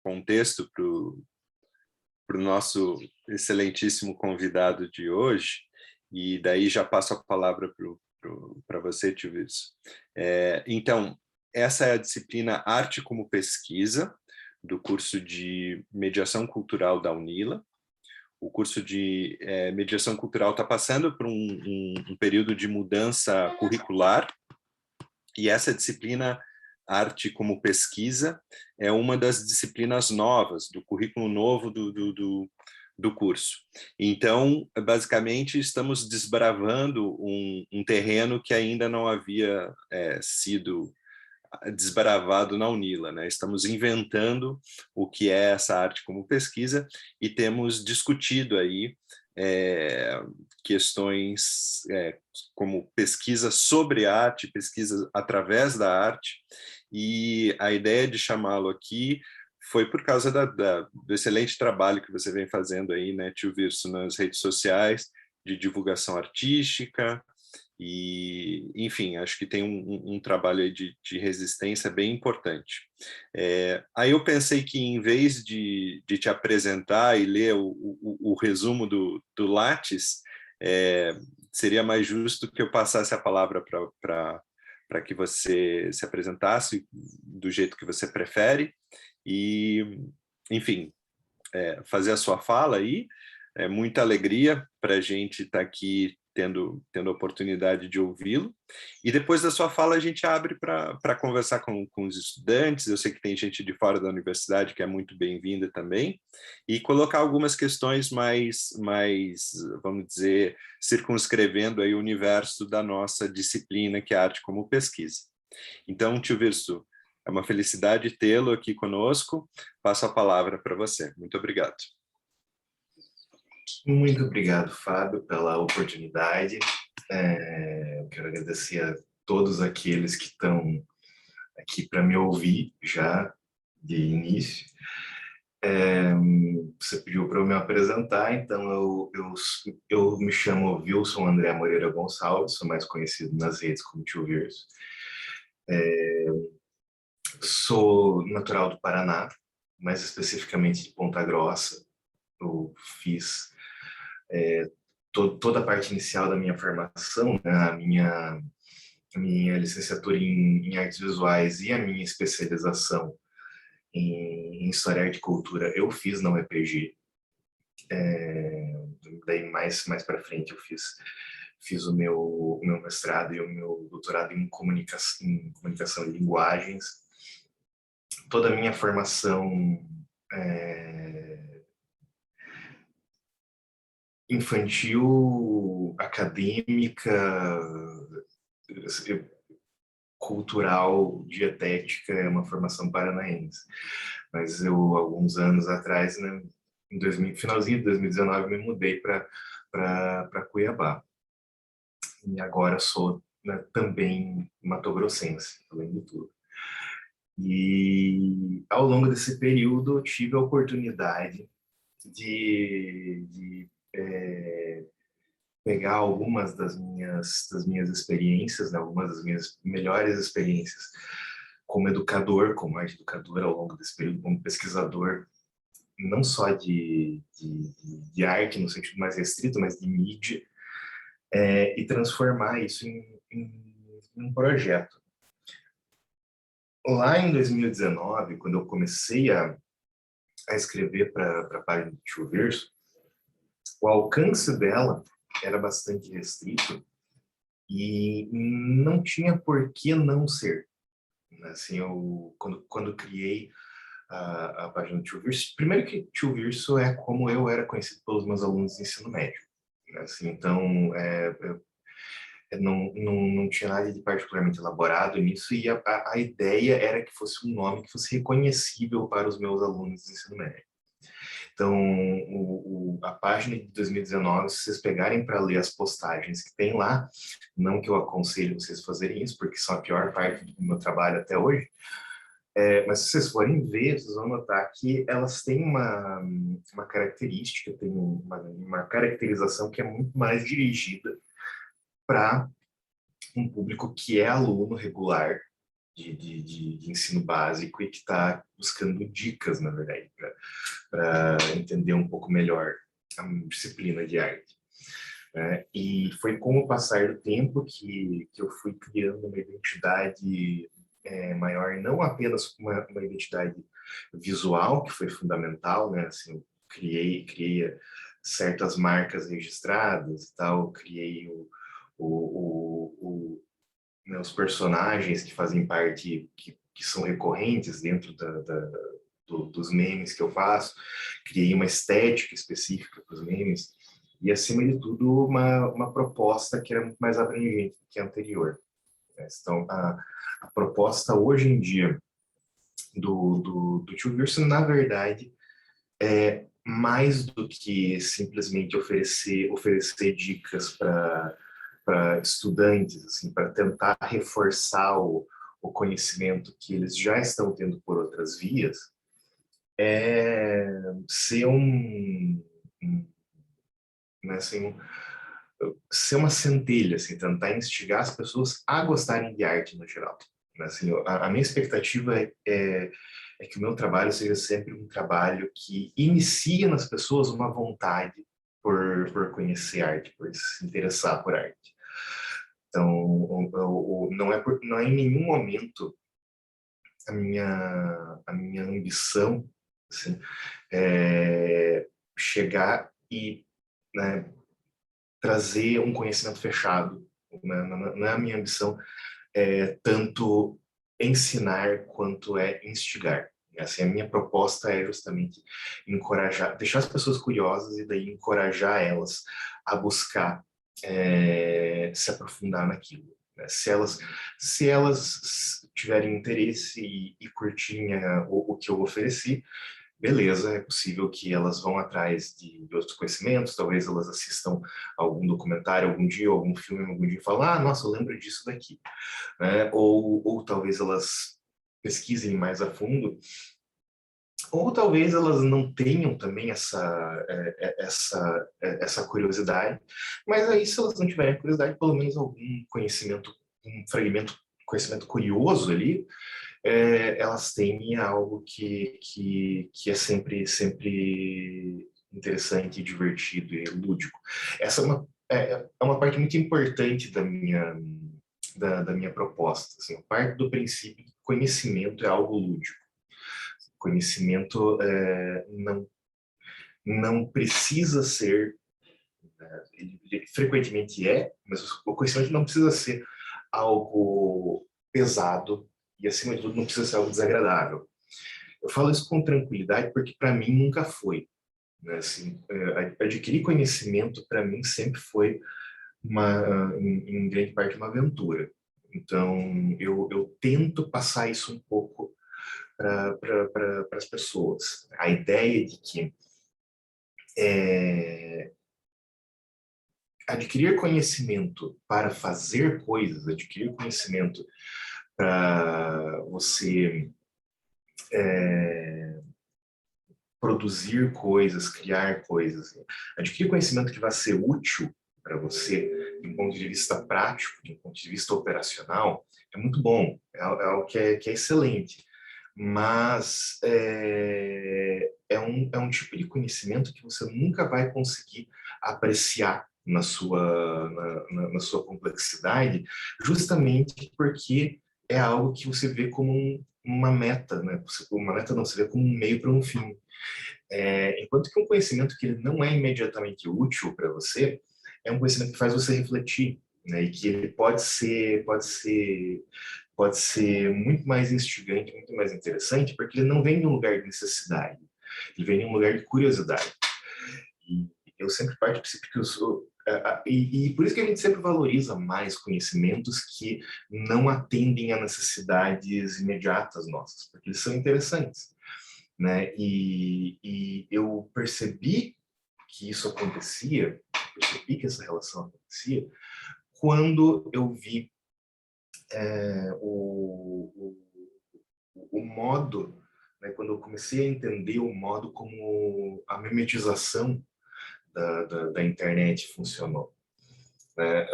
contexto para o nosso excelentíssimo convidado de hoje, e daí já passo a palavra para você, tio Wilson. Então, essa é a disciplina Arte como Pesquisa, do curso de Mediação Cultural da UNILA. O curso de Mediação Cultural está passando por um período de mudança curricular, e essa disciplina Arte como Pesquisa é uma das disciplinas novas, do currículo novo do curso. Então, basicamente, estamos desbravando um terreno que ainda não havia sido desbravado na UNILA, né? Estamos inventando o que é essa arte como pesquisa e temos discutido aí questões como pesquisa sobre arte, pesquisa através da arte, e a ideia de chamá-lo aqui foi por causa do excelente trabalho que você vem fazendo aí, né, tio Wilson, nas redes sociais, de divulgação artística, e, enfim, acho que tem um trabalho aí de resistência bem importante. Aí eu pensei que, em vez de te apresentar e ler o resumo do Lattes, seria mais justo que eu passasse a palavra para que você se apresentasse do jeito que você prefere e, enfim, fazer a sua fala aí. É muita alegria para a gente estar aqui tendo a oportunidade de ouvi-lo. E depois da sua fala, a gente abre para conversar com os estudantes. Eu sei que tem gente de fora da universidade que é muito bem-vinda também, e colocar algumas questões mais, vamos dizer, circunscrevendo aí o universo da nossa disciplina, que é a arte como pesquisa. Então, tio Virso, é uma felicidade tê-lo aqui conosco. Passo a palavra para você. Muito obrigado. Muito obrigado, Fábio, pela oportunidade. Eu quero agradecer a todos aqueles que estão aqui para me ouvir já de início. Você pediu para eu me apresentar, então eu me chamo Wilson André Moreira Gonçalves, sou mais conhecido nas redes como Tio Virso. Sou natural do Paraná, mais especificamente de Ponta Grossa. Eu fiz toda a parte inicial da minha formação, né, a minha licenciatura em artes visuais e a minha especialização em História, Arte e Cultura eu fiz na UEPG. Daí mais para frente eu fiz o meu mestrado e o meu doutorado em comunicação e linguagens. Toda a minha formação infantil, acadêmica, cultural, dietética, é uma formação paranaense. Mas eu, alguns anos atrás, né, finalzinho de 2019, me mudei para Cuiabá. E agora sou, né, também matogrossense, além de tudo. E ao longo desse período eu tive a oportunidade de pegar algumas das minhas experiências, né, algumas das minhas melhores experiências como educador, como arte educador ao longo desse período, como pesquisador, não só de arte no sentido mais restrito, mas de mídia, e transformar isso em um projeto. Lá em 2019, quando eu comecei a escrever para a página do Tio Virso, o alcance dela era bastante restrito e não tinha por que não ser. Assim, quando criei a página do Tio Virso, primeiro que Tio Virso é como eu era conhecido pelos meus alunos de ensino médio. Assim, então, não tinha nada de particularmente elaborado nisso, e a ideia era que fosse um nome que fosse reconhecível para os meus alunos de ensino médio. Então, a página de 2019, se vocês pegarem para ler as postagens que tem lá, não que eu aconselho vocês fazerem isso, porque são a pior parte do meu trabalho até hoje, mas se vocês forem ver, vocês vão notar que elas têm uma característica, tem uma caracterização que é muito mais dirigida para um público que é aluno regular de ensino básico e que está buscando dicas, na verdade, para entender um pouco melhor a disciplina de arte. E foi com o passar do tempo que eu fui criando uma identidade maior, não apenas uma identidade visual, que foi fundamental, né? Assim, eu criei certas marcas registradas e tal, criei né, os personagens que fazem parte, que são recorrentes dentro dos memes que eu faço, criei uma estética específica para os memes, e, acima de tudo, uma proposta que era muito mais abrangente do que a anterior. Então, a proposta hoje em dia do Tio Wilson, na verdade, é mais do que simplesmente oferecer dicas para estudantes, assim, para tentar reforçar o conhecimento que eles já estão tendo por outras vias, é ser né, assim, ser uma centelha, assim, tentar instigar as pessoas a gostarem de arte no geral. Assim, a minha expectativa é que o meu trabalho seja sempre um trabalho que inicia nas pessoas uma vontade por conhecer arte, por se interessar por arte. Então, não é em nenhum momento a minha ambição, assim, chegar e, né, trazer um conhecimento fechado. Né? Não é a minha ambição tanto ensinar quanto instigar. Assim, a minha proposta é justamente encorajar, deixar as pessoas curiosas e daí encorajar elas a buscar se aprofundar naquilo. Né? Se elas tiverem interesse e curtirem o que eu ofereci, beleza, é possível que elas vão atrás de outros conhecimentos, talvez elas assistam algum documentário algum dia, algum filme algum dia e falem, ah, nossa, eu lembro disso daqui. Né? Ou talvez elas pesquisem mais a fundo, ou talvez elas não tenham também essa curiosidade, mas aí se elas não tiverem curiosidade, pelo menos algum conhecimento, um fragmento, conhecimento curioso ali, elas têm algo que é sempre interessante, divertido e lúdico. Essa é uma parte muito importante da minha proposta. Assim, eu parto do princípio que conhecimento é algo lúdico. Conhecimento não precisa ser, ele frequentemente mas o conhecimento não precisa ser algo pesado e, acima de tudo, não precisa ser algo desagradável. Eu falo isso com tranquilidade porque, para mim, nunca foi. Né? Assim, adquirir conhecimento, para mim, sempre foi, em grande parte, uma aventura. Então, eu tento passar isso um pouco para as pessoas. A ideia de que adquirir conhecimento para fazer coisas, adquirir conhecimento para você produzir coisas, criar coisas, adquirir conhecimento que vai ser útil para você, de um ponto de vista prático, de um ponto de vista operacional, é muito bom, é algo que é excelente. Mas é um tipo de conhecimento que você nunca vai conseguir apreciar na sua complexidade, justamente porque é algo que você vê como uma meta, né? Uma meta não, você vê como um meio para um fim. Enquanto que um conhecimento que ele não é imediatamente útil para você, é um conhecimento que faz você refletir, né? E que ele pode ser muito mais instigante, muito mais interessante, porque ele não vem de um lugar de necessidade, ele vem de um lugar de curiosidade. E eu sempre parto do princípio que eu sou. E por isso que a gente sempre valoriza mais conhecimentos que não atendem a necessidades imediatas nossas, porque eles são interessantes. Né? E eu percebi que isso acontecia, percebi que essa relação acontecia, quando eu vi o, o modo, né, quando eu comecei a entender o modo como a memetização da internet funcionou.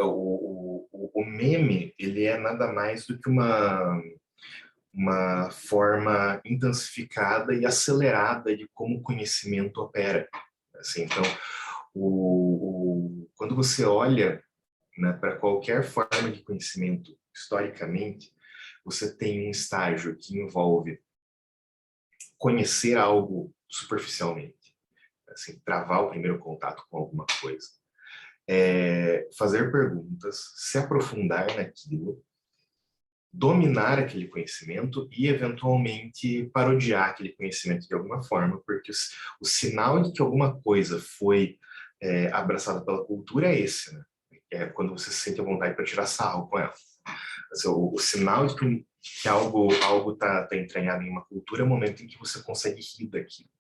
O meme, ele é nada mais do que uma forma intensificada e acelerada de como o conhecimento opera. Assim, então, quando você olha, né, para qualquer forma de conhecimento, historicamente, você tem um estágio que envolve conhecer algo superficialmente, assim, travar o primeiro contato com alguma coisa, fazer perguntas, se aprofundar naquilo, dominar aquele conhecimento e, eventualmente, parodiar aquele conhecimento de alguma forma, porque o sinal de que alguma coisa foi abraçada pela cultura é esse, né? É quando você se sente à vontade para tirar sarro com ela. Assim, o sinal de que algo está entranhado em uma cultura é o momento em que você consegue rir daquilo.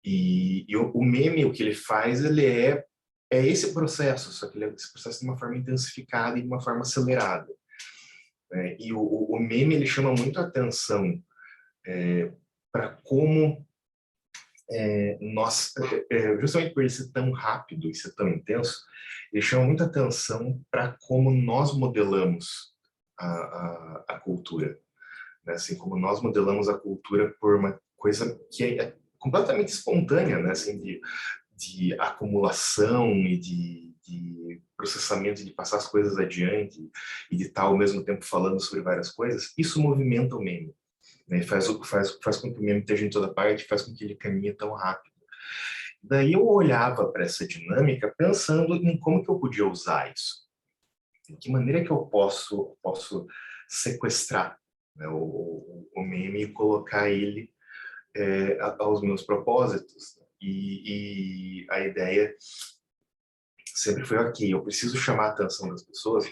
E o meme, o que ele faz, ele é esse processo, só que ele é esse processo de uma forma intensificada e de uma forma acelerada. E o meme, ele chama muito a atenção para como nós, justamente por ele ser tão rápido e ser tão intenso, ele chama muita atenção para como nós modelamos a cultura, né? Assim, como nós modelamos a cultura por uma coisa que é completamente espontânea, né? Assim, de acumulação e de processamento, de passar as coisas adiante e de estar ao mesmo tempo falando sobre várias coisas. Isso movimenta o meme, né? Faz com que o meme esteja em toda parte, faz com que ele caminhe tão rápido. Daí eu olhava para essa dinâmica pensando em como que eu podia usar isso. De que maneira que eu posso sequestrar, né, o meme e colocar ele aos meus propósitos. E a ideia sempre foi, ok, eu preciso chamar a atenção das pessoas.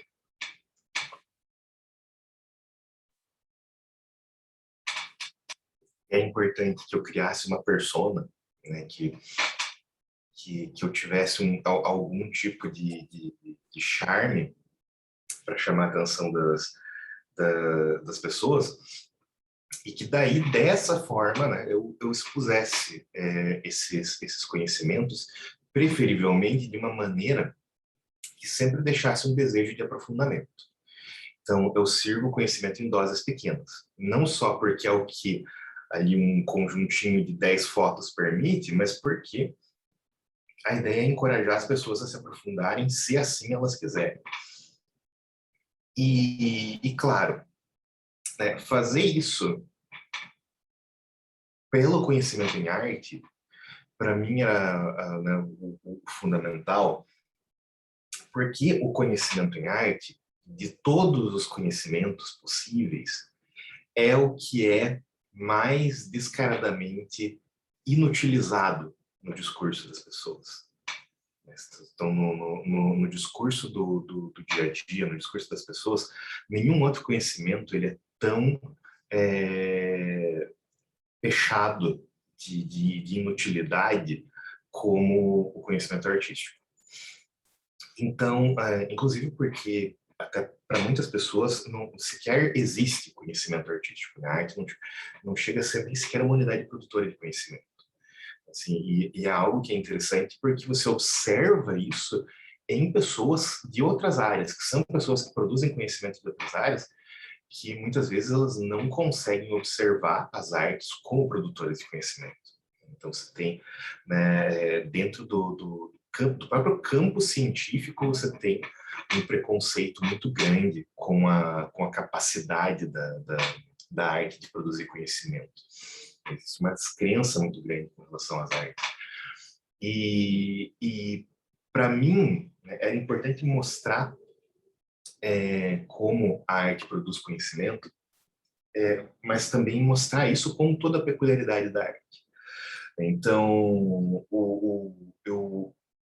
É importante que eu criasse uma persona, né, que eu tivesse algum tipo de charme para chamar a atenção das pessoas, e que daí, dessa forma, né, eu expusesse esses conhecimentos, preferivelmente de uma maneira que sempre deixasse um desejo de aprofundamento. Então, eu sirvo o conhecimento em doses pequenas, não só porque é o que ali um conjuntinho de 10 fotos permite, mas porque a ideia é encorajar as pessoas a se aprofundarem, se assim elas quiserem. E claro, né, fazer isso pelo conhecimento em arte, para mim era né, o fundamental, porque o conhecimento em arte, de todos os conhecimentos possíveis, é o que é mais descaradamente inutilizado no discurso das pessoas. Então, no discurso do dia a dia, no discurso das pessoas, nenhum outro conhecimento ele é tão fechado de inutilidade como o conhecimento artístico. Então, inclusive porque até para muitas pessoas não sequer existe conhecimento artístico, né? A arte não chega a ser nem sequer uma unidade produtora de conhecimento. Assim, e é algo que é interessante porque você observa isso em pessoas de outras áreas, que são pessoas que produzem conhecimento de outras áreas, que muitas vezes elas não conseguem observar as artes como produtoras de conhecimento. Então, você tem, né, dentro do próprio campo científico, você tem um preconceito muito grande com a capacidade da arte de produzir conhecimento. Existe uma descrença muito grande com relação às artes. E para mim, né, era importante mostrar como a arte produz conhecimento, mas também mostrar isso com toda a peculiaridade da arte. Então,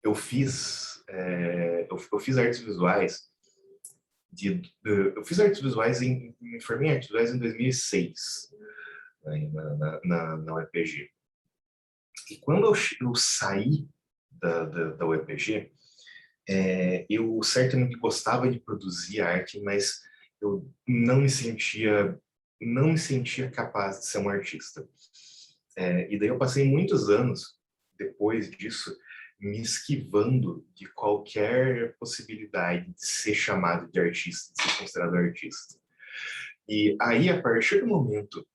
eu fiz artes visuais eu fiz artes visuais me formei em artes visuais em 2006, né, na UEPG. E quando eu saí da UEPG, eu certamente gostava de produzir arte, mas eu não me sentia capaz de ser um artista. E daí eu passei muitos anos depois disso me esquivando de qualquer possibilidade de ser chamado de artista, de ser considerado artista. E aí, a partir do momento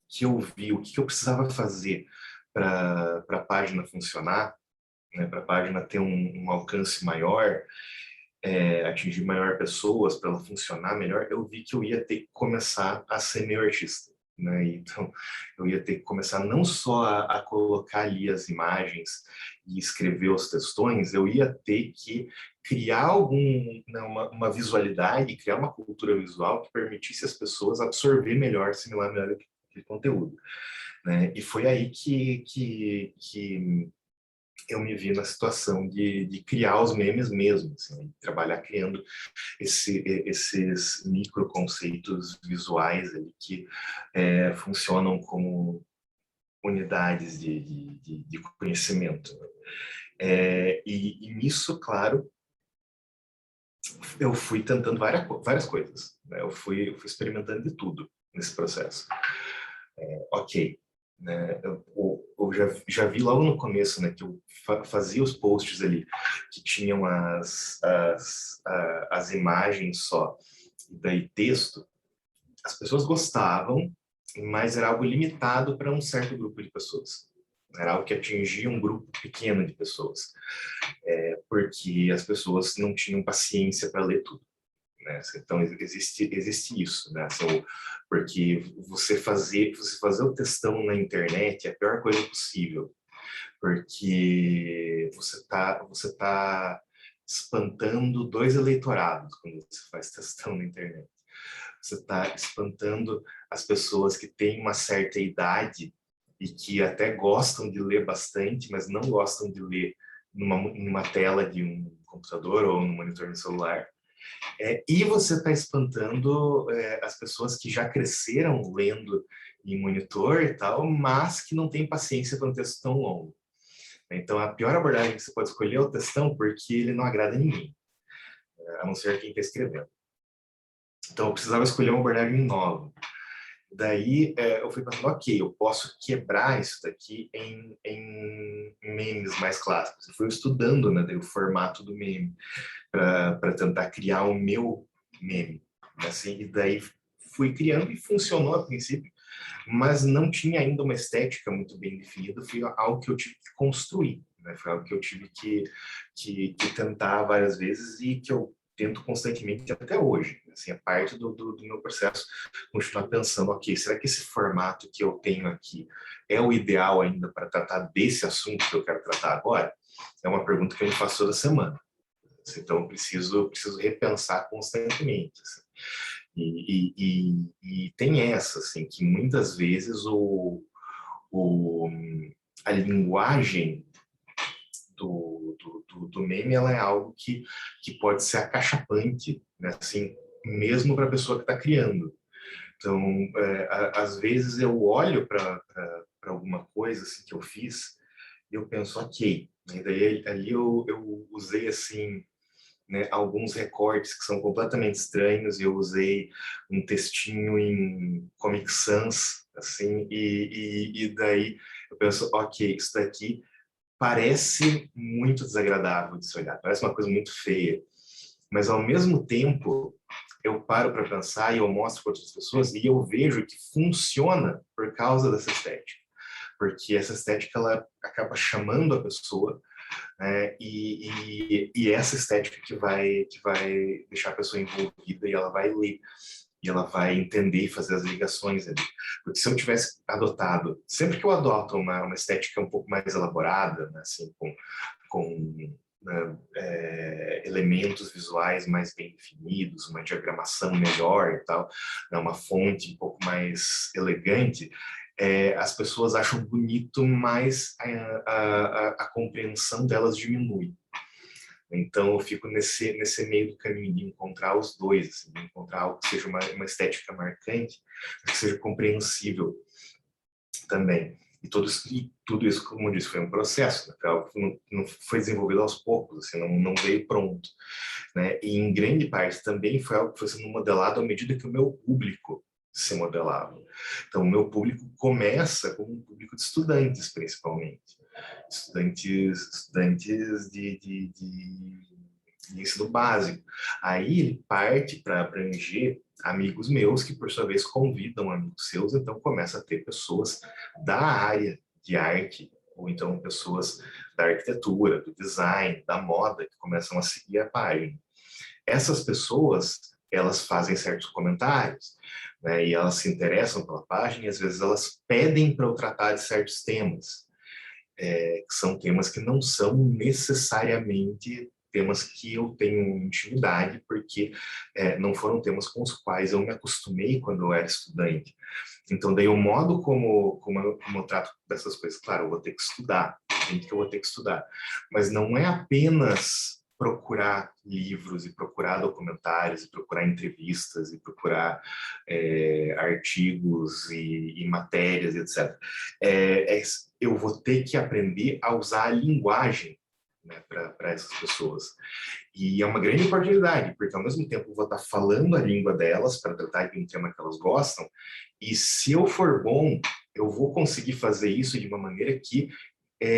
que eu vi o que eu precisava fazer para a página funcionar, né, para a página ter um alcance maior, atingir maior pessoas, para ela funcionar melhor, eu vi que eu ia ter que começar a ser meio artista. Né? Então, eu ia ter que começar não só a colocar ali as imagens e escrever os textões, eu ia ter que criar né, uma visualidade, criar uma cultura visual que permitisse às pessoas absorver melhor, assimilar melhor aquele conteúdo. Né? E foi aí que eu me vi na situação de criar os memes mesmo, assim, trabalhar criando esses microconceitos visuais ali que funcionam como unidades de conhecimento. E nisso, claro, eu fui tentando várias coisas, né? Eu fui experimentando de tudo nesse processo. Ok, né? Eu já vi logo no começo, né, que eu fazia os posts ali que tinham as imagens só, e daí texto, as pessoas gostavam, mas era algo limitado para um certo grupo de pessoas. Era algo que atingia um grupo pequeno de pessoas, porque as pessoas não tinham paciência para ler tudo. Né? Então existe isso, né? Assim, porque você fazer o textão na internet é a pior coisa possível, porque você tá espantando dois eleitorados quando você faz textão na internet. Você está espantando as pessoas que têm uma certa idade e que até gostam de ler bastante, mas não gostam de ler numa tela de um computador ou no monitor no celular. E você está espantando as pessoas que já cresceram lendo em monitor e tal, mas que não têm paciência para um texto tão longo. Então, a pior abordagem que você pode escolher é o textão, porque ele não agrada a ninguém, a não ser quem está escrevendo. Então, eu precisava escolher uma abordagem nova. Daí, eu fui pensando, ok, eu posso quebrar isso daqui em memes mais clássicos. Eu fui estudando, né, o formato do meme para tentar criar o meu meme. Assim, e daí fui criando e funcionou a princípio, mas não tinha ainda uma estética muito bem definida, foi algo que eu tive que construir, né? Foi algo que eu tive que tentar várias vezes e que eu tento constantemente até hoje. Assim, é parte do meu processo continuar pensando, ok, será que esse formato que eu tenho aqui é o ideal ainda para tratar desse assunto que eu quero tratar agora? É uma pergunta que eu me faço toda semana. Então, eu preciso repensar constantemente. Assim. E tem essa, assim, que muitas vezes a linguagem do meme ela é algo que pode ser acachapante, né? Assim, mesmo para a pessoa que está criando. Então, às vezes eu olho para alguma coisa assim, que eu fiz e eu penso, ok. E daí ali eu usei assim, né, alguns recortes que são completamente estranhos. Eu usei um textinho em Comic Sans, assim, e daí eu penso, ok, isso daqui parece muito desagradável de se olhar, parece uma coisa muito feia, mas ao mesmo tempo eu paro para pensar e eu mostro para outras pessoas e eu vejo que funciona por causa dessa estética, porque essa estética ela acaba chamando a pessoa, né? E essa estética que vai deixar a pessoa envolvida e ela vai ler e ela vai entender e fazer as ligações ali. Porque se eu tivesse adotado, sempre que eu adoto uma estética um pouco mais elaborada, né, assim, com né, elementos visuais mais bem definidos, uma diagramação melhor e tal, né, uma fonte um pouco mais elegante, as pessoas acham bonito, mas a compreensão delas diminui. Então, eu fico nesse meio do caminho de encontrar os dois, assim, de encontrar algo que seja uma estética marcante, mas que seja compreensível também. E tudo isso, como eu disse, foi um processo, né? Foi algo que não foi desenvolvido aos poucos, assim, não veio pronto. Né? E, em grande parte, também foi algo que foi sendo modelado à medida que o meu público se modelava. Então, o meu público começa como um público de estudantes, principalmente. Estudantes de ensino básico. Aí ele parte para abranger amigos meus que, por sua vez, convidam amigos seus, então começa a ter pessoas da área de arte, ou então pessoas da arquitetura, do design, da moda, que começam a seguir a página. Essas pessoas, elas fazem certos comentários, né, e elas se interessam pela página, e às vezes elas pedem para eu tratar de certos temas, que são temas que não são necessariamente temas que eu tenho intimidade, porque não foram temas com os quais eu me acostumei quando eu era estudante. Então, daí o modo como eu trato dessas coisas, claro, eu vou ter que estudar, tem que eu vou ter que estudar, mas não é apenas procurar livros e procurar documentários e procurar entrevistas e procurar artigos e matérias, etc. Eu vou ter que aprender a usar a linguagem, né, para essas pessoas. E é uma grande oportunidade, porque ao mesmo tempo eu vou estar falando a língua delas para tratar de um tema que elas gostam, e se eu for bom, eu vou conseguir fazer isso de uma maneira que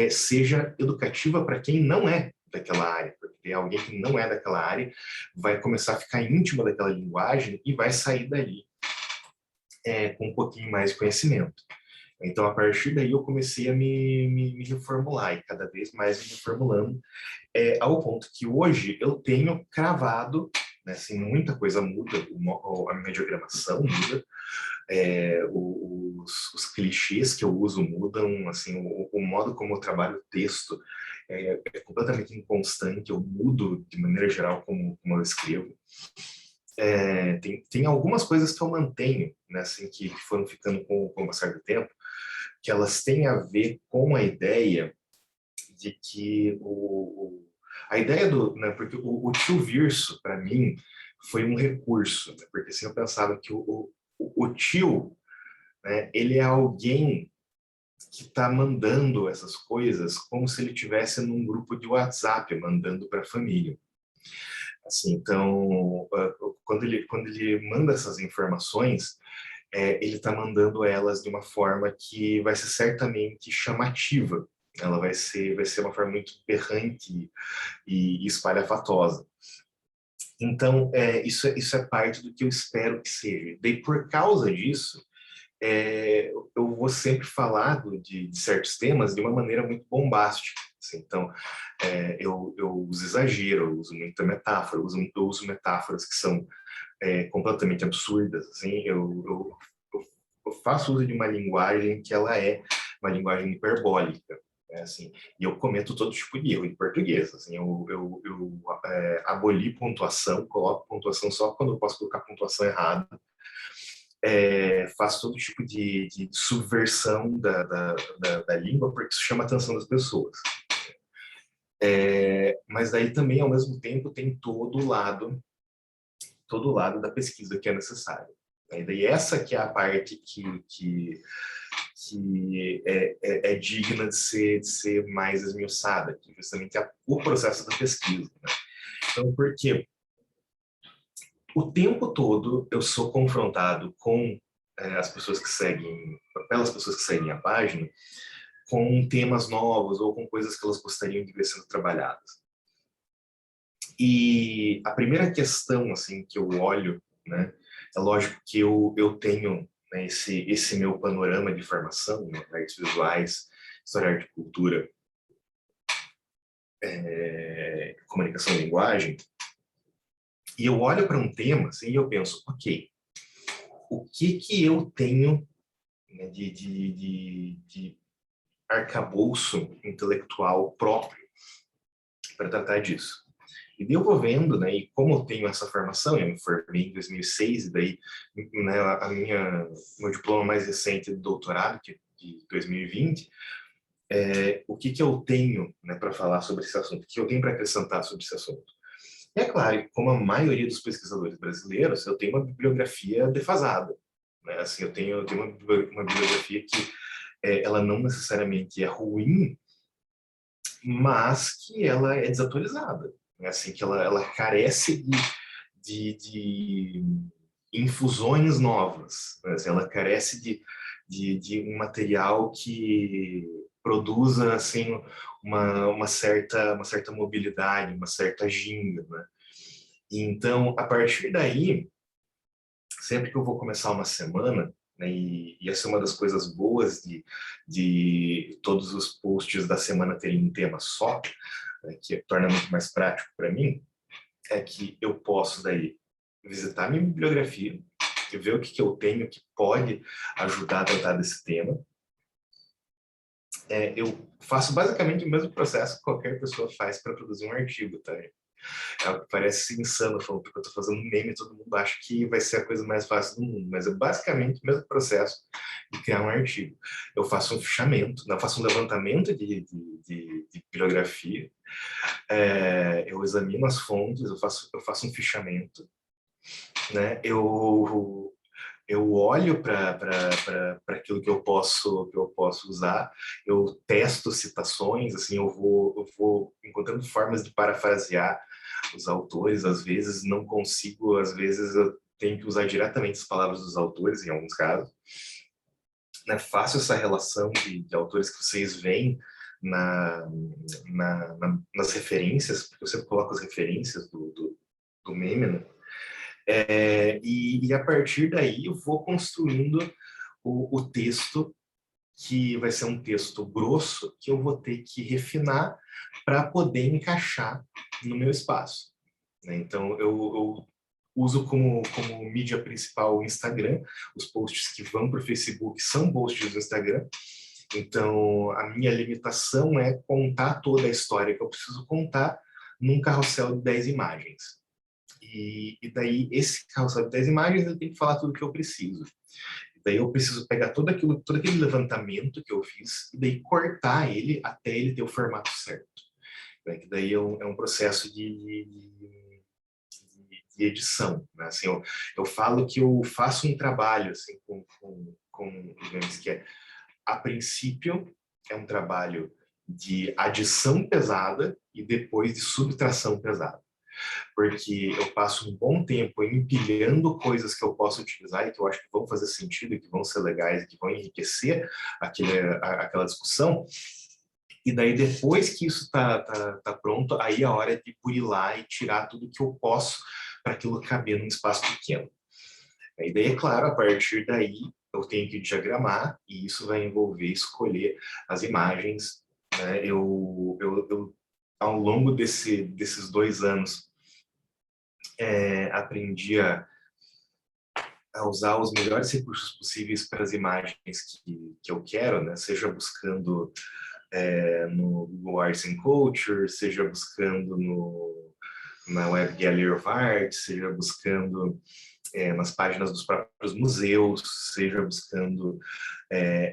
seja educativa para quem não é daquela área, porque alguém que não é daquela área vai começar a ficar íntimo daquela linguagem e vai sair dali com um pouquinho mais de conhecimento. Então, a partir daí, eu comecei a me reformular, e cada vez mais me reformulando, ao ponto que hoje eu tenho cravado, né, assim, muita coisa muda, a minha diagramação muda, os clichês que eu uso mudam, assim, o modo como eu trabalho o texto é completamente inconstante, eu mudo de maneira geral como eu escrevo. Tem algumas coisas que eu mantenho, né, assim, que foram ficando com o passar do tempo, que elas têm a ver com a ideia de que a ideia né, porque o tio Virso, para mim, foi um recurso, né, porque assim, eu pensava que o tio, né, ele é alguém que está mandando essas coisas como se ele estivesse num grupo de WhatsApp mandando para a família. Assim, então, quando ele manda essas informações, ele está mandando elas de uma forma que vai ser certamente chamativa. Ela vai ser uma forma muito berrante e espalhafatosa. Então, isso é parte do que eu espero que seja. Daí, por causa disso, eu vou sempre falar de certos temas de uma maneira muito bombástica. Assim. Então, eu uso exagero, eu uso muita metáfora, eu uso metáforas que são completamente absurdas. Assim, eu faço uso de uma linguagem que ela é uma linguagem hiperbólica. Assim, e eu cometo todo tipo de erro em português. Assim, eu aboli pontuação, coloco pontuação só quando eu posso colocar pontuação errada. Faço todo tipo de subversão da língua, porque isso chama a atenção das pessoas. Mas daí também, ao mesmo tempo, tem todo o lado da pesquisa que é necessário. E daí essa que é a parte que é digna de ser mais esmiuçada, que justamente é o processo da pesquisa. Né? Então, por quê? O tempo todo eu sou confrontado com pelas pessoas que seguem a página, com temas novos ou com coisas que elas gostariam de ver sendo trabalhadas. E a primeira questão assim que eu olho, né, é lógico que eu tenho, né, esse meu panorama de formação, né, artes visuais, história, arte e cultura, comunicação e linguagem, e eu olho para um tema assim, e eu penso, ok, o que eu tenho, né, de arcabouço intelectual próprio para tratar disso? E daí eu vou vendo, né, e como eu tenho essa formação, eu me formei em 2006, e daí, né, meu diploma mais recente de doutorado, que é de 2020, o que eu tenho, né, para falar sobre esse assunto, o que eu tenho para acrescentar sobre esse assunto. E é claro, como a maioria dos pesquisadores brasileiros, eu tenho uma bibliografia defasada. Né? Assim, eu tenho uma bibliografia que ela não necessariamente é ruim, mas que ela é desatualizada. Né? Assim, que ela carece de infusões novas. Né? Assim, ela carece de um material que produza assim uma certa mobilidade, uma certa ginga, né? Então, a partir daí, sempre que eu vou começar uma semana, né, e essa é uma das coisas boas de todos os posts da semana terem um tema só, né, que torna muito mais prático para mim, é que eu posso daí visitar minha bibliografia, ver o que eu tenho que pode ajudar a tratar desse tema. Eu faço basicamente o mesmo processo que qualquer pessoa faz para produzir um artigo, tá? Parece insano falando porque eu estou fazendo meme e todo mundo acha que vai ser a coisa mais fácil do mundo, mas é basicamente o mesmo processo de criar um artigo. Eu faço um fichamento, eu faço um levantamento de bibliografia, eu examino as fontes, eu faço um fichamento, né? Eu olho para aquilo que eu posso usar, eu testo citações, assim, eu vou encontrando formas de parafrasear os autores, às vezes não consigo, às vezes eu tenho que usar diretamente as palavras dos autores, em alguns casos. Né? Faço essa relação de autores que vocês veem nas referências, porque eu sempre coloco as referências do meme, né? E a partir daí eu vou construindo o texto, que vai ser um texto grosso, que eu vou ter que refinar para poder encaixar no meu espaço. Né? Então, eu uso como mídia principal o Instagram, os posts que vão para o Facebook são posts do Instagram, então a minha limitação é contar toda a história que eu preciso contar num carrossel de 10 imagens. E daí, esse carrossel de 10 imagens, eu tenho que falar tudo que eu preciso. Daí eu preciso pegar todo aquele levantamento que eu fiz e daí cortar ele até ele ter o formato certo. Né? Que daí é um processo de edição. Né? Assim, eu falo que eu faço um trabalho assim, digamos que a princípio, é um trabalho de adição pesada e depois de subtração pesada. Porque eu passo um bom tempo empilhando coisas que eu posso utilizar e que eu acho que vão fazer sentido, que vão ser legais, que vão enriquecer aquela discussão. E daí, depois que isso tá pronto, aí é a hora de burilar e tirar tudo que eu posso para aquilo caber num espaço pequeno. E daí, é claro, a partir daí, eu tenho que diagramar e isso vai envolver escolher as imagens. Né? Eu ao longo desses 2 anos, aprendi a usar os melhores recursos possíveis para as imagens que eu quero, né? Seja buscando no Google Arts and Culture, seja buscando na Web Gallery of Art, seja buscando nas páginas dos próprios museus, seja buscando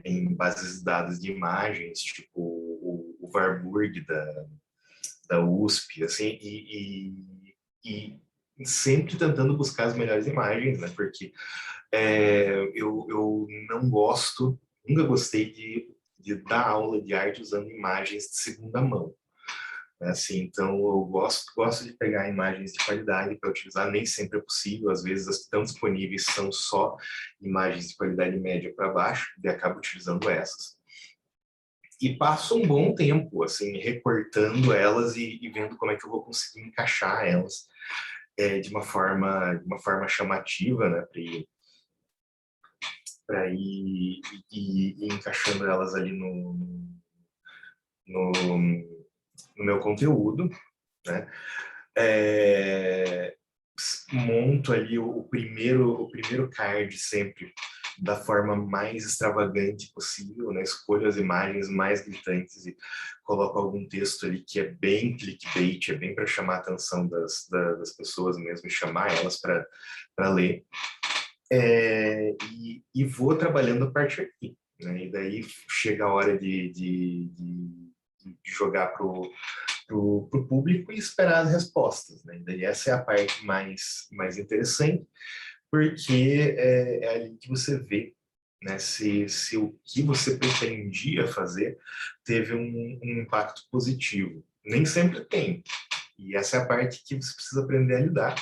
em bases de dados de imagens, tipo o Warburg da USP, assim, e sempre tentando buscar as melhores imagens, né? Porque eu não gosto, nunca gostei de dar aula de arte usando imagens de segunda mão. Assim, então eu gosto de pegar imagens de qualidade para utilizar, nem sempre é possível, às vezes as que estão disponíveis são só imagens de qualidade média para baixo, e acabo utilizando essas. E passo um bom tempo, assim, recortando elas e vendo como é que eu vou conseguir encaixar elas de uma forma chamativa, né, para ir encaixando elas ali no, no meu conteúdo, né? Monto ali o primeiro card sempre da forma mais extravagante possível, né? Escolho as imagens mais gritantes e coloco algum texto ali que é bem clickbait, é bem para chamar a atenção das pessoas mesmo, e chamar elas para ler. E vou trabalhando a partir daqui, né? E daí chega a hora de jogar pro público e esperar as respostas, né? E daí essa é a parte mais interessante, porque é ali que você vê, né, se o que você pretendia fazer teve um impacto positivo. Nem sempre tem. E essa é a parte que você precisa aprender a lidar,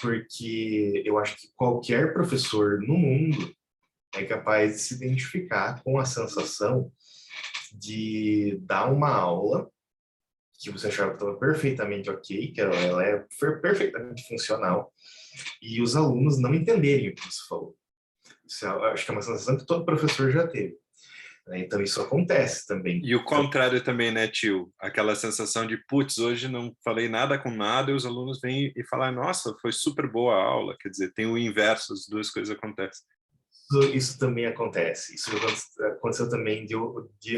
porque eu acho que qualquer professor no mundo é capaz de se identificar com a sensação de dar uma aula que você achava que estava perfeitamente ok, que ela é perfeitamente funcional, e os alunos não entenderem o que você falou. Isso acho que é uma sensação que todo professor já teve, né? Então, isso acontece também. E o contrário também, né, tio? Aquela sensação de, putz, hoje não falei nada com nada, e os alunos vêm e falam, nossa, foi super boa a aula. Quer dizer, tem o inverso, as duas coisas acontecem. Isso também acontece. Isso aconteceu também de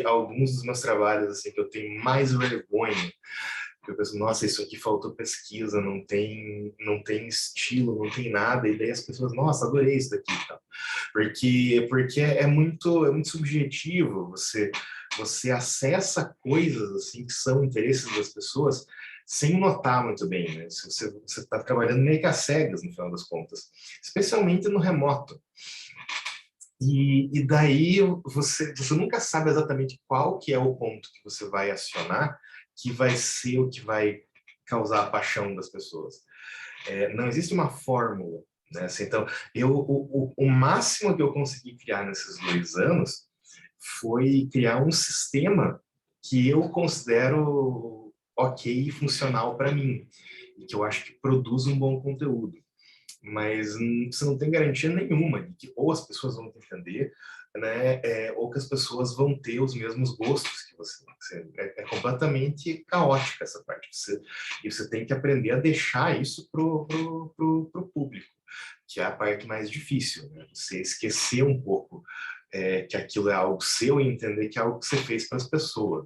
alguns dos meus trabalhos, assim, que eu tenho mais vergonha. Eu penso, nossa, isso aqui faltou pesquisa, não tem estilo, não tem nada. E daí as pessoas, nossa, adorei isso daqui. Tá? Porque é muito subjetivo. Você acessa coisas assim que são interesses das pessoas sem notar muito bem, né? Você está trabalhando meio que às cegas, no final das contas. Especialmente no remoto. E daí você nunca sabe exatamente qual que é o ponto que você vai acionar, que vai ser o que vai causar a paixão das pessoas. Não existe uma fórmula, né? Assim, então, o máximo que eu consegui criar nesses 2 anos foi criar um sistema que eu considero ok e funcional para mim, e que eu acho que produz um bom conteúdo, mas você não tem garantia nenhuma de que ou as pessoas vão te entender, né, ou que as pessoas vão ter os mesmos gostos que você. É completamente caótica essa parte. E você tem que aprender a deixar isso pro público, que é a parte mais difícil, né? Você esquecer um pouco que aquilo é algo seu e entender que é algo que você fez para as pessoas.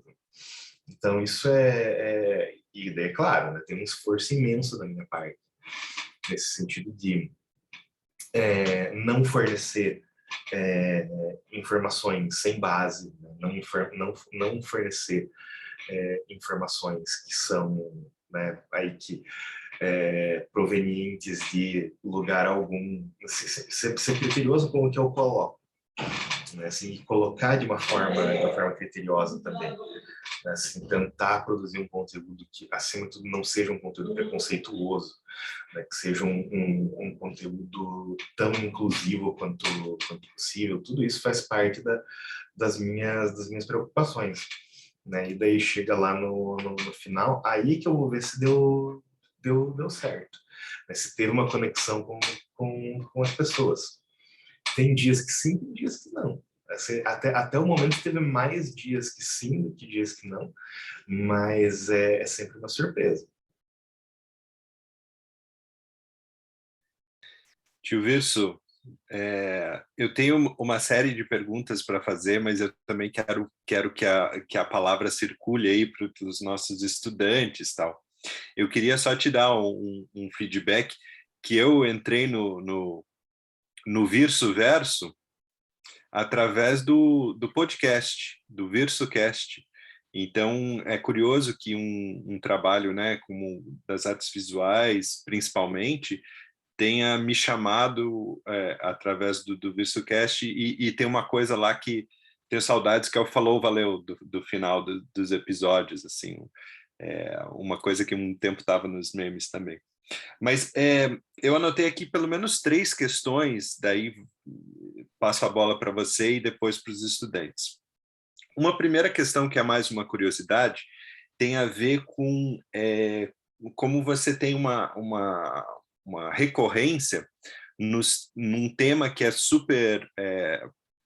Então, isso e daí, é claro, né, tem um esforço imenso da minha parte nesse sentido de não fornecer informações sem base, né? Não fornecer informações que são, né, aí que provenientes de lugar algum. Ser criterioso com o que eu coloco, né? Assim, colocar de uma forma criteriosa também. Né? Assim, tentar produzir um conteúdo que, acima de tudo, não seja um conteúdo preconceituoso, né? Que seja um conteúdo tão inclusivo quanto possível. Tudo isso faz parte das minhas preocupações. Né? E daí chega lá no final, aí que eu vou ver se deu certo. Né? Se teve uma conexão com as pessoas. Tem dias que sim, tem dias que não. Assim, até o momento teve mais dias que sim do que dias que não, mas é sempre uma surpresa. Tio Virso, eu tenho uma série de perguntas para fazer, mas eu também quero que a palavra circule aí para os nossos estudantes, tal. Eu queria só te dar um feedback que eu entrei no Virso Verso através do podcast, do VirsoCast. Então, é curioso que um trabalho, né, como das artes visuais, principalmente, tenha me chamado através do VirsoCast e tem uma coisa lá que tenho saudades, que é o Falou, Valeu, do final dos episódios, assim, uma coisa que um tempo estava nos memes também. Mas eu anotei aqui pelo menos 3 questões, daí passo a bola para você e depois para os estudantes. Uma primeira questão, que é mais uma curiosidade, tem a ver com como você tem uma recorrência num tema que é super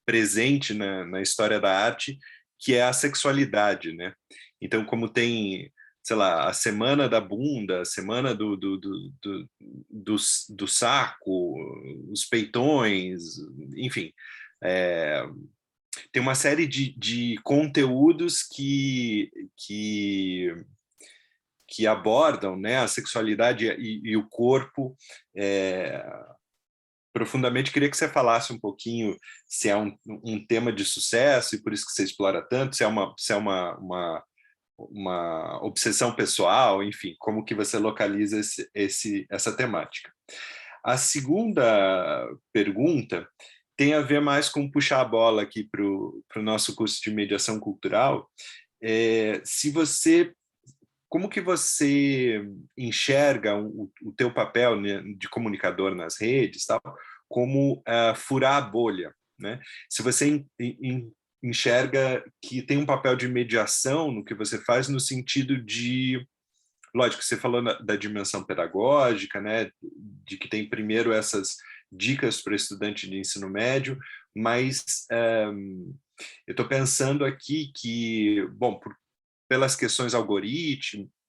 presente na história da arte, que é a sexualidade, né? Então, como tem, sei lá, a semana da bunda, a semana do saco, os peitões, enfim, tem uma série de conteúdos que abordam, né, a sexualidade e o corpo profundamente. Queria que você falasse um pouquinho se é um tema de sucesso e por isso que você explora tanto, se é uma obsessão pessoal, enfim, como que você localiza essa temática. A segunda pergunta tem a ver mais com puxar a bola aqui para o nosso curso de mediação cultural. Se você, como que você enxerga o teu papel, né, de comunicador nas redes, tal, como furar a bolha, né? Se você enxerga que tem um papel de mediação no que você faz, no sentido de, lógico, você falou da dimensão pedagógica, né, de que tem primeiro essas dicas para estudante de ensino médio, mas eu estou pensando aqui que, bom, pelas questões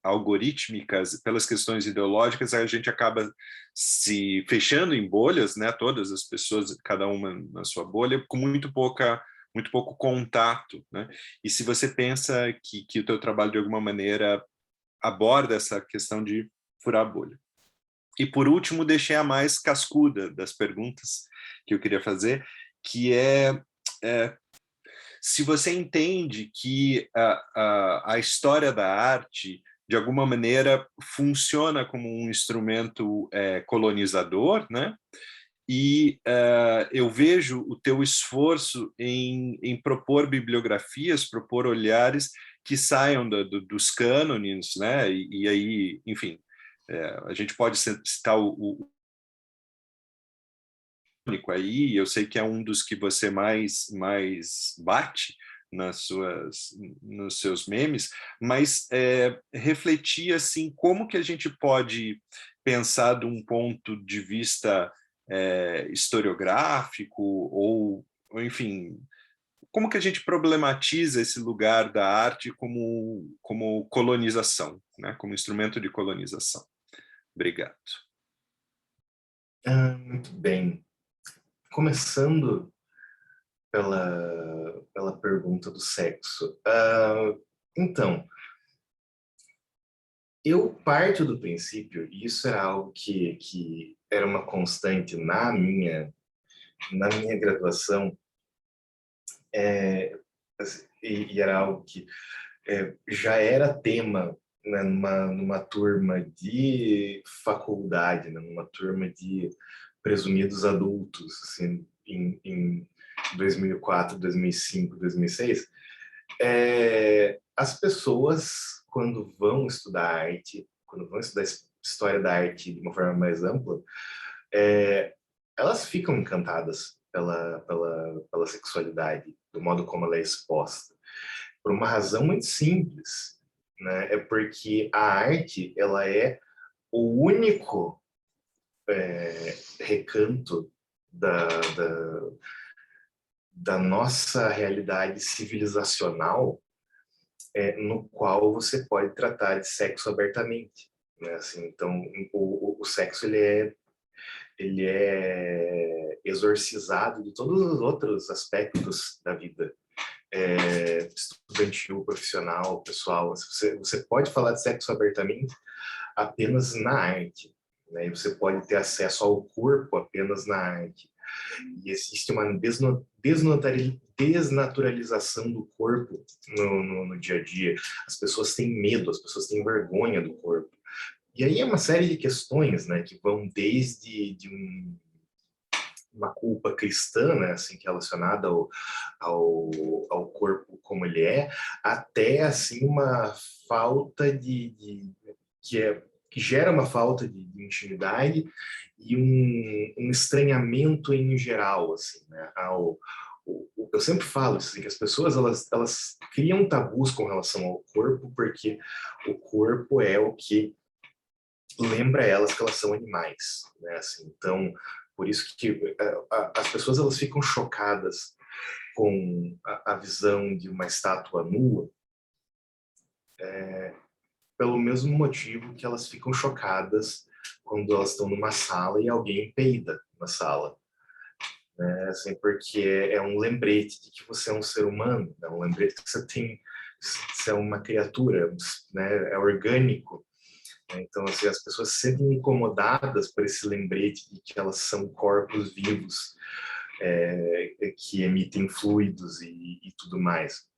algorítmicas, pelas questões ideológicas, a gente acaba se fechando em bolhas, né? Todas as pessoas, cada uma na sua bolha, com muito pouco contato, né? E se você pensa que o teu trabalho, de alguma maneira, aborda essa questão de furar a bolha. E, por último, deixei a mais cascuda das perguntas que eu queria fazer, que é se você entende que a história da arte, de alguma maneira, funciona como um instrumento colonizador, né? E eu vejo o teu esforço em propor bibliografias, propor olhares que saiam dos cânones, né? E aí, enfim, a gente pode citar o aí, eu sei que é um dos que você mais bate nos seus memes, mas refletir assim, como que a gente pode pensar de um ponto de vista historiográfico ou enfim, como que a gente problematiza esse lugar da arte como colonização, né? Como instrumento de colonização. Obrigado. Muito bem. Começando pela pergunta do sexo. Então, eu parto do princípio, e isso era algo que era uma constante na minha graduação, e era algo que já era tema, né, numa turma de faculdade, né, numa turma de presumidos adultos, assim, em 2004, 2005, 2006, as pessoas, quando vão estudar arte, quando vão estudar história da arte de uma forma mais ampla, elas ficam encantadas pela sexualidade, do modo como ela é exposta, por uma razão muito simples, né? É porque a arte, ela é o único recanto da nossa realidade civilizacional, no qual você pode tratar de sexo abertamente, né? Assim, então, o sexo ele é exorcizado de todos os outros aspectos da vida, estudantil, profissional, pessoal. Você pode falar de sexo abertamente apenas na arte, né? E você pode ter acesso ao corpo apenas na arte. E existe uma desnaturalização do corpo no dia a dia. As pessoas têm medo, as pessoas têm vergonha do corpo. E aí é uma série de questões, né, que vão desde uma culpa cristã, né, assim, que é relacionada ao corpo como ele até assim uma falta que gera uma falta de intimidade e um estranhamento em geral, assim, né, eu sempre falo assim, que as pessoas elas criam tabus com relação ao corpo porque o corpo é o que lembra elas que elas são animais, né? Assim, então, por isso que as pessoas elas ficam chocadas com a visão de uma estátua nua, pelo mesmo motivo que elas ficam chocadas quando elas estão numa sala e alguém peida na sala, né? Assim, porque é um lembrete de que você é um ser humano, é um lembrete que você é uma criatura, né? É orgânico. Então, assim, as pessoas se sentem incomodadas por esse lembrete de que elas são corpos vivos, que emitem fluidos e tudo mais.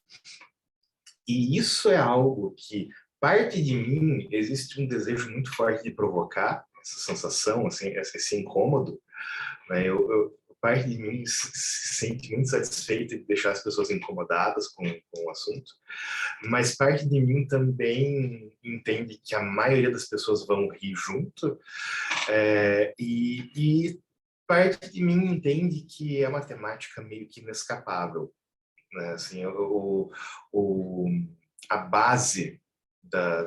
E isso é algo que, parte de mim, existe um desejo muito forte de provocar essa sensação, assim, esse incômodo, né? Parte de mim se sente muito satisfeita de deixar as pessoas incomodadas com o assunto, mas parte de mim também entende que a maioria das pessoas vão rir junto, e parte de mim entende que é uma temática meio que inescapável, né? Assim, o, a base da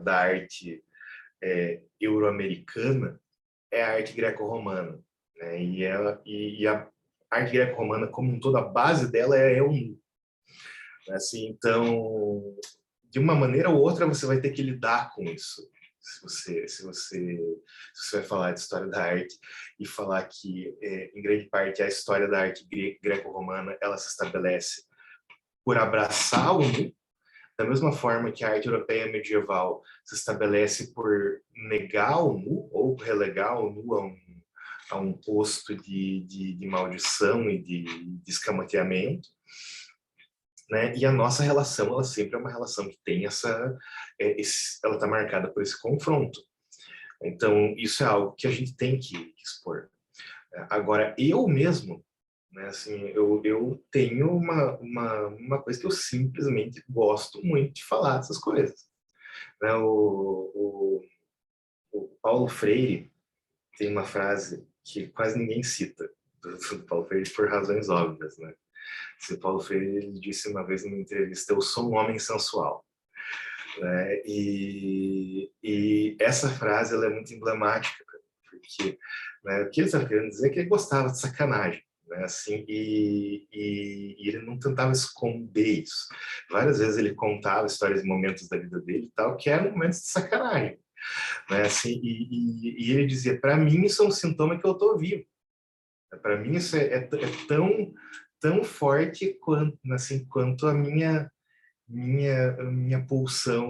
arte euro-americana é a arte greco-romana, né? E a arte greco-romana como um todo, a base dela é o nu. Assim, então, de uma maneira ou outra, você vai ter que lidar com isso. Se você vai falar de história da arte e falar que, em grande parte, a história da arte greco-romana ela se estabelece por abraçar o nu, da mesma forma que a arte europeia medieval se estabelece por negar o nu ou relegar o nu a um posto de maldição e de escamoteamento, né? E a nossa relação, ela sempre é uma relação que tem ela está marcada por esse confronto. Então, isso é algo que a gente tem que expor. Agora, eu mesmo, né, assim, eu tenho uma coisa que eu simplesmente gosto muito de falar dessas coisas. Né? O Paulo Freire tem uma frase que quase ninguém cita, do Paulo Freire por razões óbvias, né? O Paulo Freire ele disse uma vez numa entrevista: eu sou um homem sensual. Né? E essa frase ela é muito emblemática, porque, né, o que ele estava querendo dizer é que ele gostava de sacanagem. Né, assim, e ele não tentava esconder isso. Várias vezes ele contava histórias e momentos da vida dele e tal, que eram momentos de sacanagem. Né, assim, e ele dizia: para mim isso é um sintoma que eu estou vivo. Para mim isso é tão forte quanto, assim, quanto a minha pulsão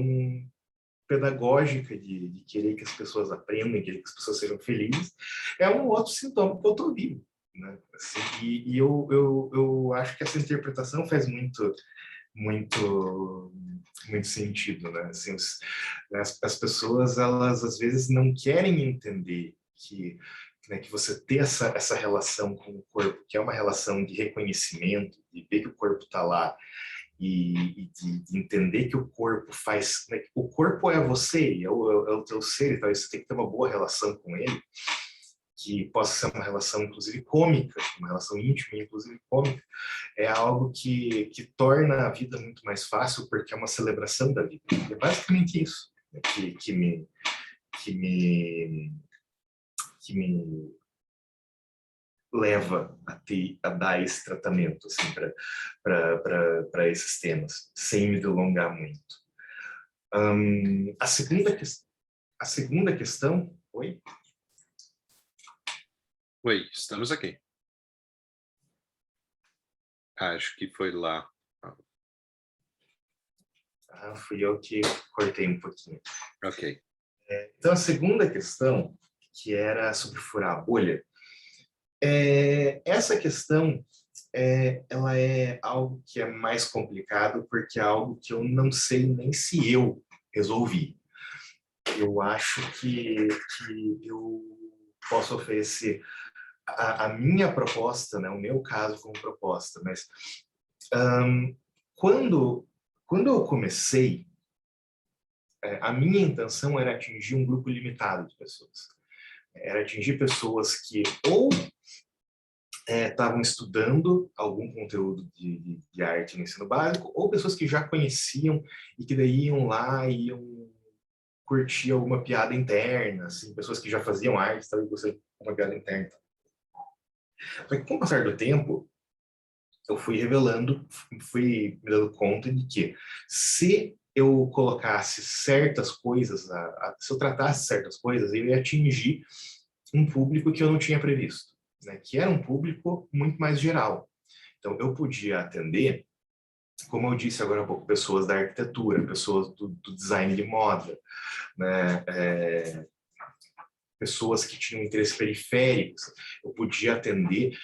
pedagógica de querer que as pessoas aprendam, querer que as pessoas sejam felizes, é um outro sintoma que eu estou vivo. Né? Assim, eu acho que essa interpretação faz muito sentido. Né? Assim, as pessoas, elas às vezes não querem entender que você ter essa relação com o corpo, que é uma relação de reconhecimento, de ver que o corpo está lá, e de entender que o corpo faz... Né, o corpo é você, é o teu ser, então você tem que ter uma boa relação com ele, que possa ser uma relação, inclusive, cômica, uma relação íntima, inclusive cômica, é algo que torna a vida muito mais fácil, porque é uma celebração da vida. É basicamente isso, né, que me leva a dar esse tratamento assim, para esses temas, sem me delongar muito. A segunda questão... Oi? Oi, estamos aqui. Acho que foi lá. Fui eu que cortei um pouquinho. Ok. Então, a segunda questão, que era sobre furar a bolha, essa questão ela é algo que é mais complicado, porque é algo que eu não sei nem se eu resolvi. Eu acho que eu posso oferecer a minha proposta, né, o meu caso como proposta, mas quando eu comecei, a minha intenção era atingir um grupo limitado de pessoas. Era atingir pessoas que ou estavam estudando algum conteúdo de arte no ensino básico, ou pessoas que já conheciam e que daí iam lá e iam curtir alguma piada interna, assim, pessoas que já faziam arte, sabe, você uma piada interna. Só que com o passar do tempo, eu fui fui me dando conta de que se eu colocasse certas coisas, se eu tratasse certas coisas, eu ia atingir um público que eu não tinha previsto, né? Que era um público muito mais geral. Então, eu podia atender, como eu disse agora há pouco, pessoas da arquitetura, pessoas do design de moda, né? Pessoas que tinham interesse periféricos. Eu podia atender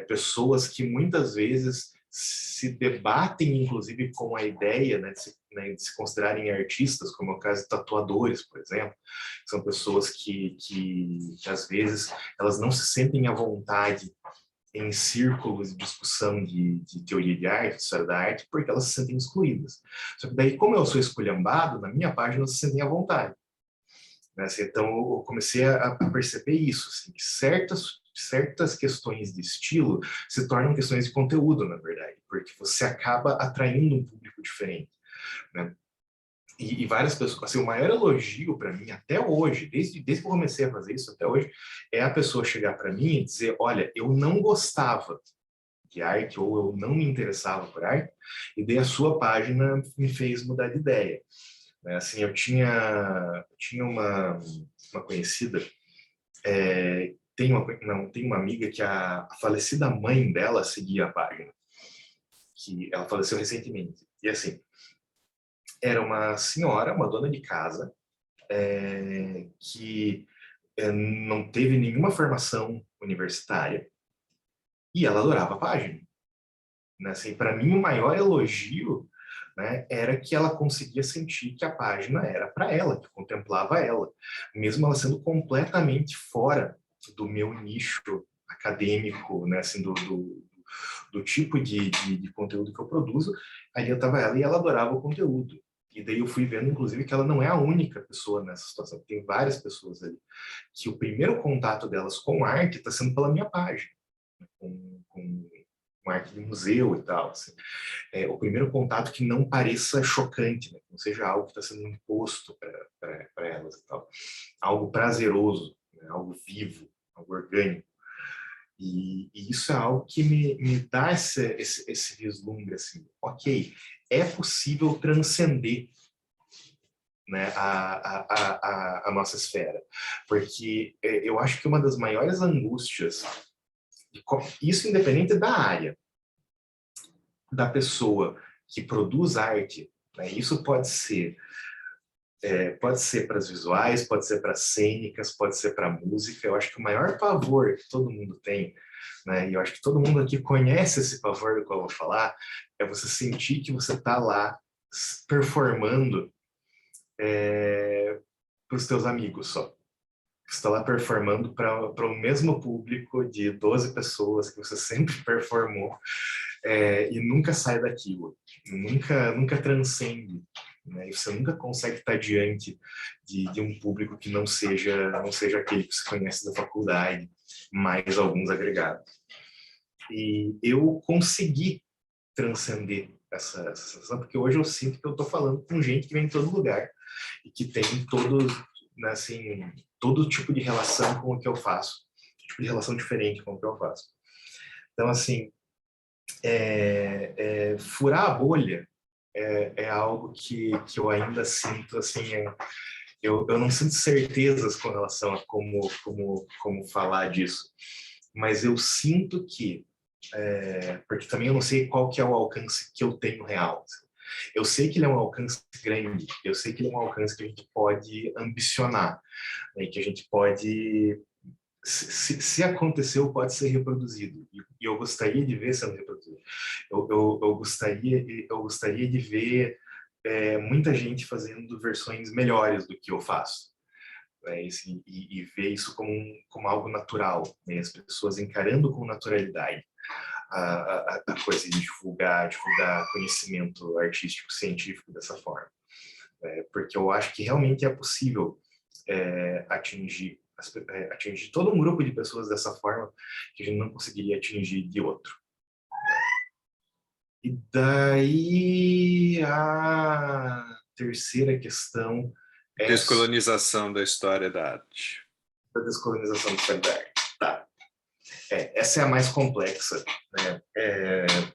pessoas que muitas vezes se debatem, inclusive, com a ideia, né, de se considerarem artistas, como é o caso de tatuadores, por exemplo. São pessoas que às vezes, elas não se sentem à vontade em círculos de discussão de teoria de arte, de história da arte, porque elas se sentem excluídas. Só que daí, como eu sou esculhambado, na minha página elas se sentem à vontade. Né? Assim, então, eu comecei a perceber isso, assim, que certas questões de estilo se tornam questões de conteúdo, na verdade, porque você acaba atraindo um público diferente, né? E várias pessoas, assim, o maior elogio para mim até hoje, desde que eu comecei a fazer isso até hoje, é a pessoa chegar para mim e dizer, olha, eu não gostava de arte ou eu não me interessava por arte, e daí a sua página me fez mudar de ideia. Assim, eu tinha uma conhecida, tem uma amiga que a falecida mãe dela seguia a página, que ela faleceu recentemente. E assim, era uma senhora, uma dona de casa, que não teve nenhuma formação universitária e ela adorava a página. Né? Assim, para mim, o maior elogio, né, era que ela conseguia sentir que a página era para ela, que contemplava ela, mesmo ela sendo completamente fora do meu nicho acadêmico, né, assim, do tipo de conteúdo que eu produzo. Ali eu estava ela e ela adorava o conteúdo. E daí eu fui vendo, inclusive, que ela não é a única pessoa nessa situação. Tem várias pessoas ali. Que o primeiro contato delas com arte está sendo pela minha página, com arte de museu e tal. Assim. O primeiro contato que não pareça chocante, né? Que não seja algo que está sendo imposto para elas e tal. Algo prazeroso, né? Algo vivo, algo orgânico. E isso é algo que me dá esse vislumbre, assim, ok, é possível transcender, né, a nossa esfera, porque eu acho que uma das maiores angústias, isso independente da área, da pessoa que produz arte, né, isso pode ser para as visuais, pode ser para as cênicas, pode ser para a música. Eu acho que o maior pavor que todo mundo tem, né, e eu acho que todo mundo aqui conhece esse pavor do qual eu vou falar, é você sentir que você está lá performando para os teus amigos só. Você está lá performando para o mesmo público de 12 pessoas que você sempre performou, e nunca sai daquilo, nunca transcende, né? E você nunca consegue estar diante de um público que não seja aquele que você conhece da faculdade, mais alguns agregados. E eu consegui transcender essa sensação, porque hoje eu sinto que eu estou falando com gente que vem de todo lugar e que tem né, assim, todo tipo de relação com o que eu faço, tipo de relação diferente com o que eu faço. Então, assim, furar a bolha é algo que eu ainda sinto, assim, eu não sinto certezas com relação a como falar disso, mas eu sinto que, porque também eu não sei qual que é o alcance que eu tenho real. Eu sei que ele é um alcance grande, eu sei que ele é um alcance que a gente pode ambicionar, né, que a gente pode, se aconteceu, pode ser reproduzido. E eu gostaria de ver sendo reproduzido. Eu gostaria de ver muita gente fazendo versões melhores do que eu faço. Né, e ver isso como algo natural, né, as pessoas encarando com naturalidade a coisa de divulgar conhecimento artístico, científico dessa forma. Porque eu acho que realmente é possível atingir todo um grupo de pessoas dessa forma que a gente não conseguiria atingir de outro. E daí a terceira questão é descolonização da história da arte. A descolonização da história da arte. Tá. Essa é a mais complexa, né?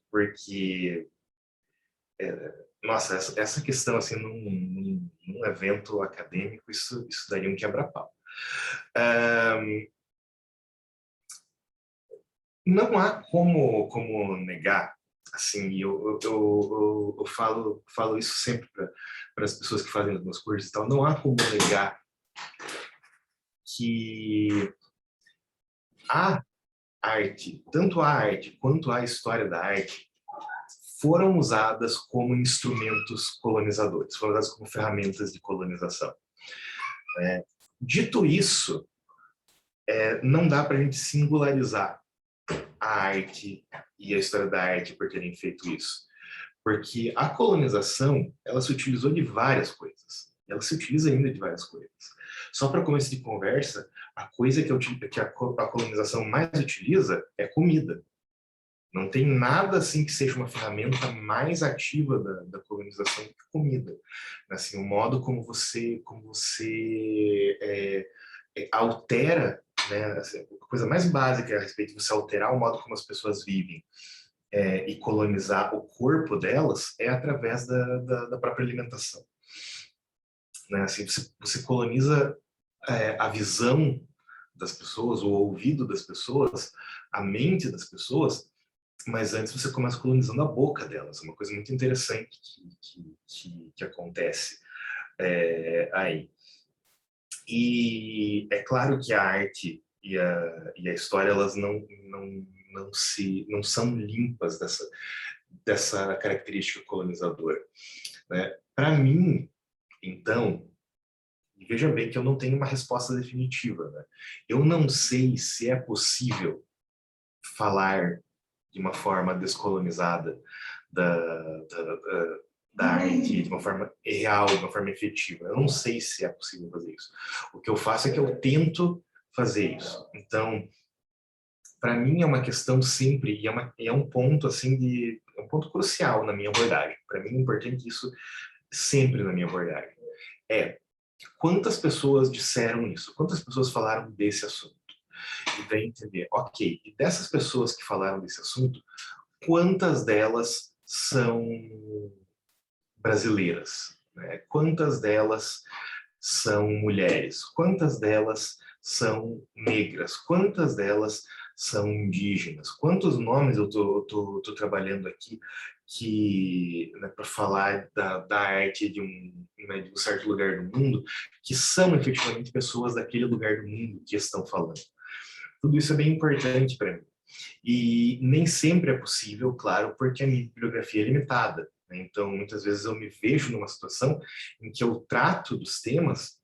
Porque nossa, essa questão assim num evento acadêmico, isso daria um quebra-pau. Não há como negar, assim, eu falo isso sempre para as pessoas que fazem os meus cursos e tal, não há como negar que a arte, tanto a arte quanto a história da arte, foram usadas como instrumentos colonizadores, foram usadas como ferramentas de colonização. Dito isso, não dá para a gente singularizar a arte e a história da arte por terem feito isso. Porque a colonização, ela se utilizou de várias coisas. Ela se utiliza ainda de várias coisas. Só para começo de conversa, a coisa que a colonização mais utiliza é comida. Não tem nada assim que seja uma ferramenta mais ativa da colonização que comida. Assim, o modo como você altera, né, assim, a coisa mais básica a respeito de você alterar o modo como as pessoas vivem e colonizar o corpo delas é através da própria alimentação. Né? Assim, você coloniza a visão das pessoas, o ouvido das pessoas, a mente das pessoas, mas antes você começa colonizando a boca delas. É uma coisa muito interessante que acontece aí. E é claro que a arte e a história elas não são limpas dessa característica colonizadora. Né? Para mim, então, e veja bem que eu não tenho uma resposta definitiva. Né? Eu não sei se é possível falar de uma forma descolonizada da arte, de uma forma real, de uma forma efetiva. Eu não sei se é possível fazer isso. O que eu faço é que eu tento fazer isso. Então, para mim é uma questão sempre, e é um ponto assim é um ponto crucial na minha abordagem. Para mim é importante isso sempre na minha abordagem. Quantas pessoas disseram isso? Quantas pessoas falaram desse assunto? E daí entender, ok, e dessas pessoas que falaram desse assunto, quantas delas são brasileiras? Né? Quantas delas são mulheres? Quantas delas são negras? Quantas delas são indígenas? Quantos nomes eu tô trabalhando aqui né, para falar da arte né, de um certo lugar do mundo, que são efetivamente pessoas daquele lugar do mundo que estão falando? Tudo isso é bem importante para mim. E nem sempre é possível, claro, porque a minha bibliografia é limitada. Né? Então, muitas vezes eu me vejo numa situação em que eu trato dos temas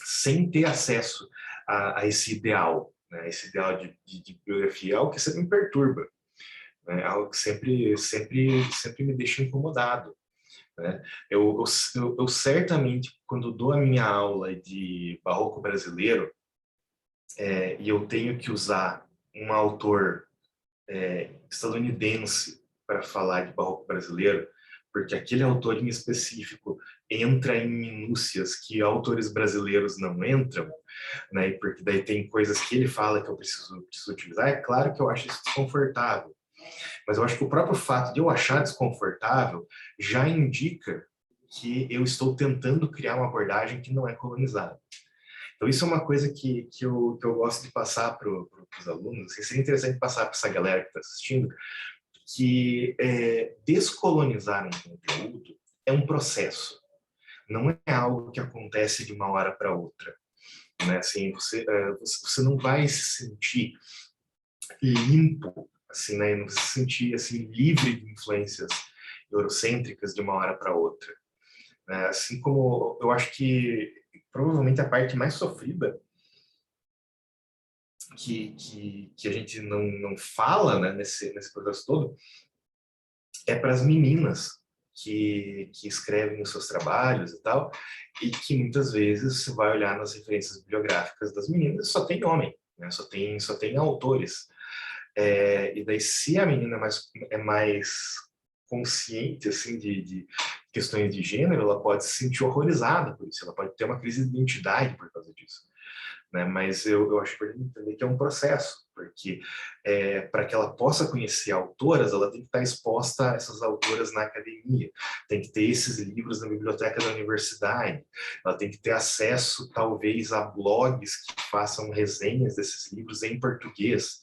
sem ter acesso a esse ideal, né? Esse ideal de bibliografia, algo que sempre me perturba, né? Algo que sempre me deixa incomodado. Né? Eu certamente, quando dou a minha aula de barroco brasileiro, e eu tenho que usar um autor estadunidense para falar de barroco brasileiro, porque aquele autor em específico entra em minúcias que autores brasileiros não entram, né? Porque daí tem coisas que ele fala que eu preciso utilizar. É claro que eu acho isso desconfortável, mas eu acho que o próprio fato de eu achar desconfortável já indica que eu estou tentando criar uma abordagem que não é colonizada. Então, isso é uma coisa que eu gosto de passar para os alunos, assim, seria interessante passar para essa galera que está assistindo, que descolonizar um conteúdo é um processo, não é algo que acontece de uma hora para outra. Né? Assim, você não vai se sentir limpo, assim, né? Não se sentir assim, livre de influências eurocêntricas de uma hora para outra. Né? Assim como eu acho que provavelmente a parte mais sofrida que a gente não fala, né, nesse processo todo é para as meninas que escrevem os seus trabalhos e tal, e que muitas vezes você vai olhar nas referências bibliográficas das meninas só tem homem, né, só tem autores. E daí se a menina é mais consciente assim de questões de gênero, ela pode se sentir horrorizada por isso, ela pode ter uma crise de identidade por causa disso. Né? Mas eu acho importante entender que é um processo, porque para que ela possa conhecer autoras, ela tem que estar exposta a essas autoras na academia, tem que ter esses livros na biblioteca da universidade, ela tem que ter acesso, talvez, a blogs que façam resenhas desses livros em português.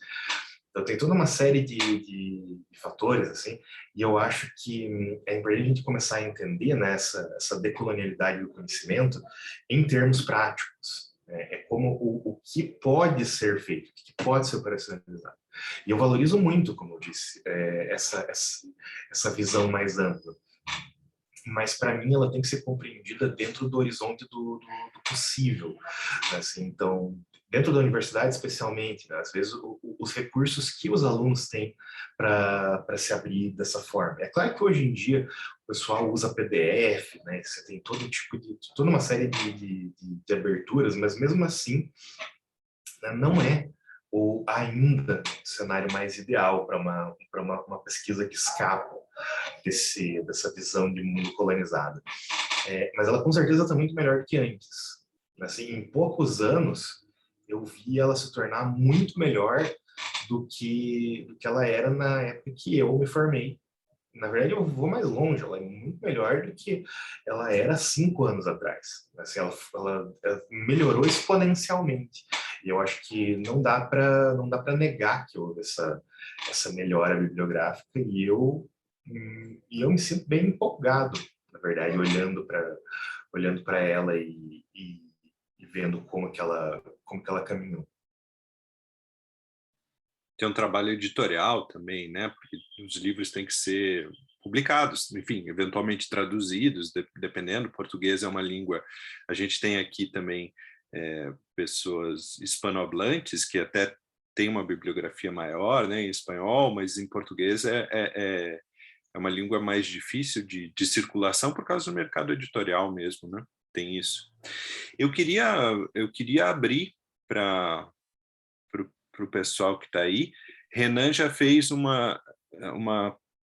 Então, tem toda uma série de fatores, assim, e eu acho que é importante a gente começar a entender, né, essa decolonialidade do conhecimento em termos práticos. É como o que pode ser feito, o que pode ser operacionalizado. E eu valorizo muito, como eu disse, essa visão mais ampla. Mas, para mim, ela tem que ser compreendida dentro do horizonte do possível. Assim, então, dentro da universidade, especialmente, né, às vezes os recursos que os alunos têm para se abrir dessa forma. É claro que hoje em dia o pessoal usa PDF, né, você tem todo tipo toda uma série de aberturas, mas mesmo assim né, não é ou ainda o cenário mais ideal para uma pesquisa que escapa dessa visão de mundo colonizado. Mas ela com certeza está muito melhor do que antes. Assim, em poucos anos, eu vi ela se tornar muito melhor do que ela era na época que eu me formei. Na verdade, eu vou mais longe, ela é muito melhor do que ela era 5 anos atrás. Assim, ela melhorou exponencialmente. E eu acho que não dá para negar que houve essa melhora bibliográfica, e eu me sinto bem empolgado, na verdade, olhando para ela e vendo como que ela caminhou. Tem um trabalho editorial também, né? Porque os livros têm que ser publicados, enfim, eventualmente traduzidos, dependendo. O português é uma língua. A gente tem aqui também pessoas hispanohablantes que até têm uma bibliografia maior, né, em espanhol, mas em português é uma língua mais difícil de circulação por causa do mercado editorial mesmo, né? Tem isso. Eu queria abrir para o pessoal que está aí. Renan já fez uma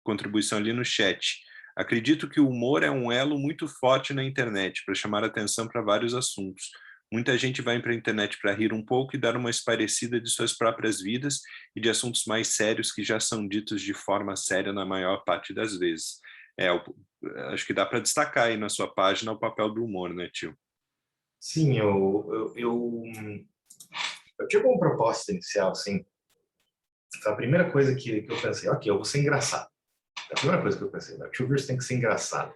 contribuição ali no chat. Acredito que o humor é um elo muito forte na internet para chamar atenção para vários assuntos. Muita gente vai para a internet para rir um pouco e dar uma esparecida de suas próprias vidas e de assuntos mais sérios que já são ditos de forma séria na maior parte das vezes. Acho que dá para destacar aí na sua página o papel do humor, né, tio? Sim, eu tive uma proposta inicial, assim. Então, a primeira coisa que eu pensei, ok, eu vou ser engraçado. A primeira coisa que eu pensei, o Tio Verso tem que ser engraçado.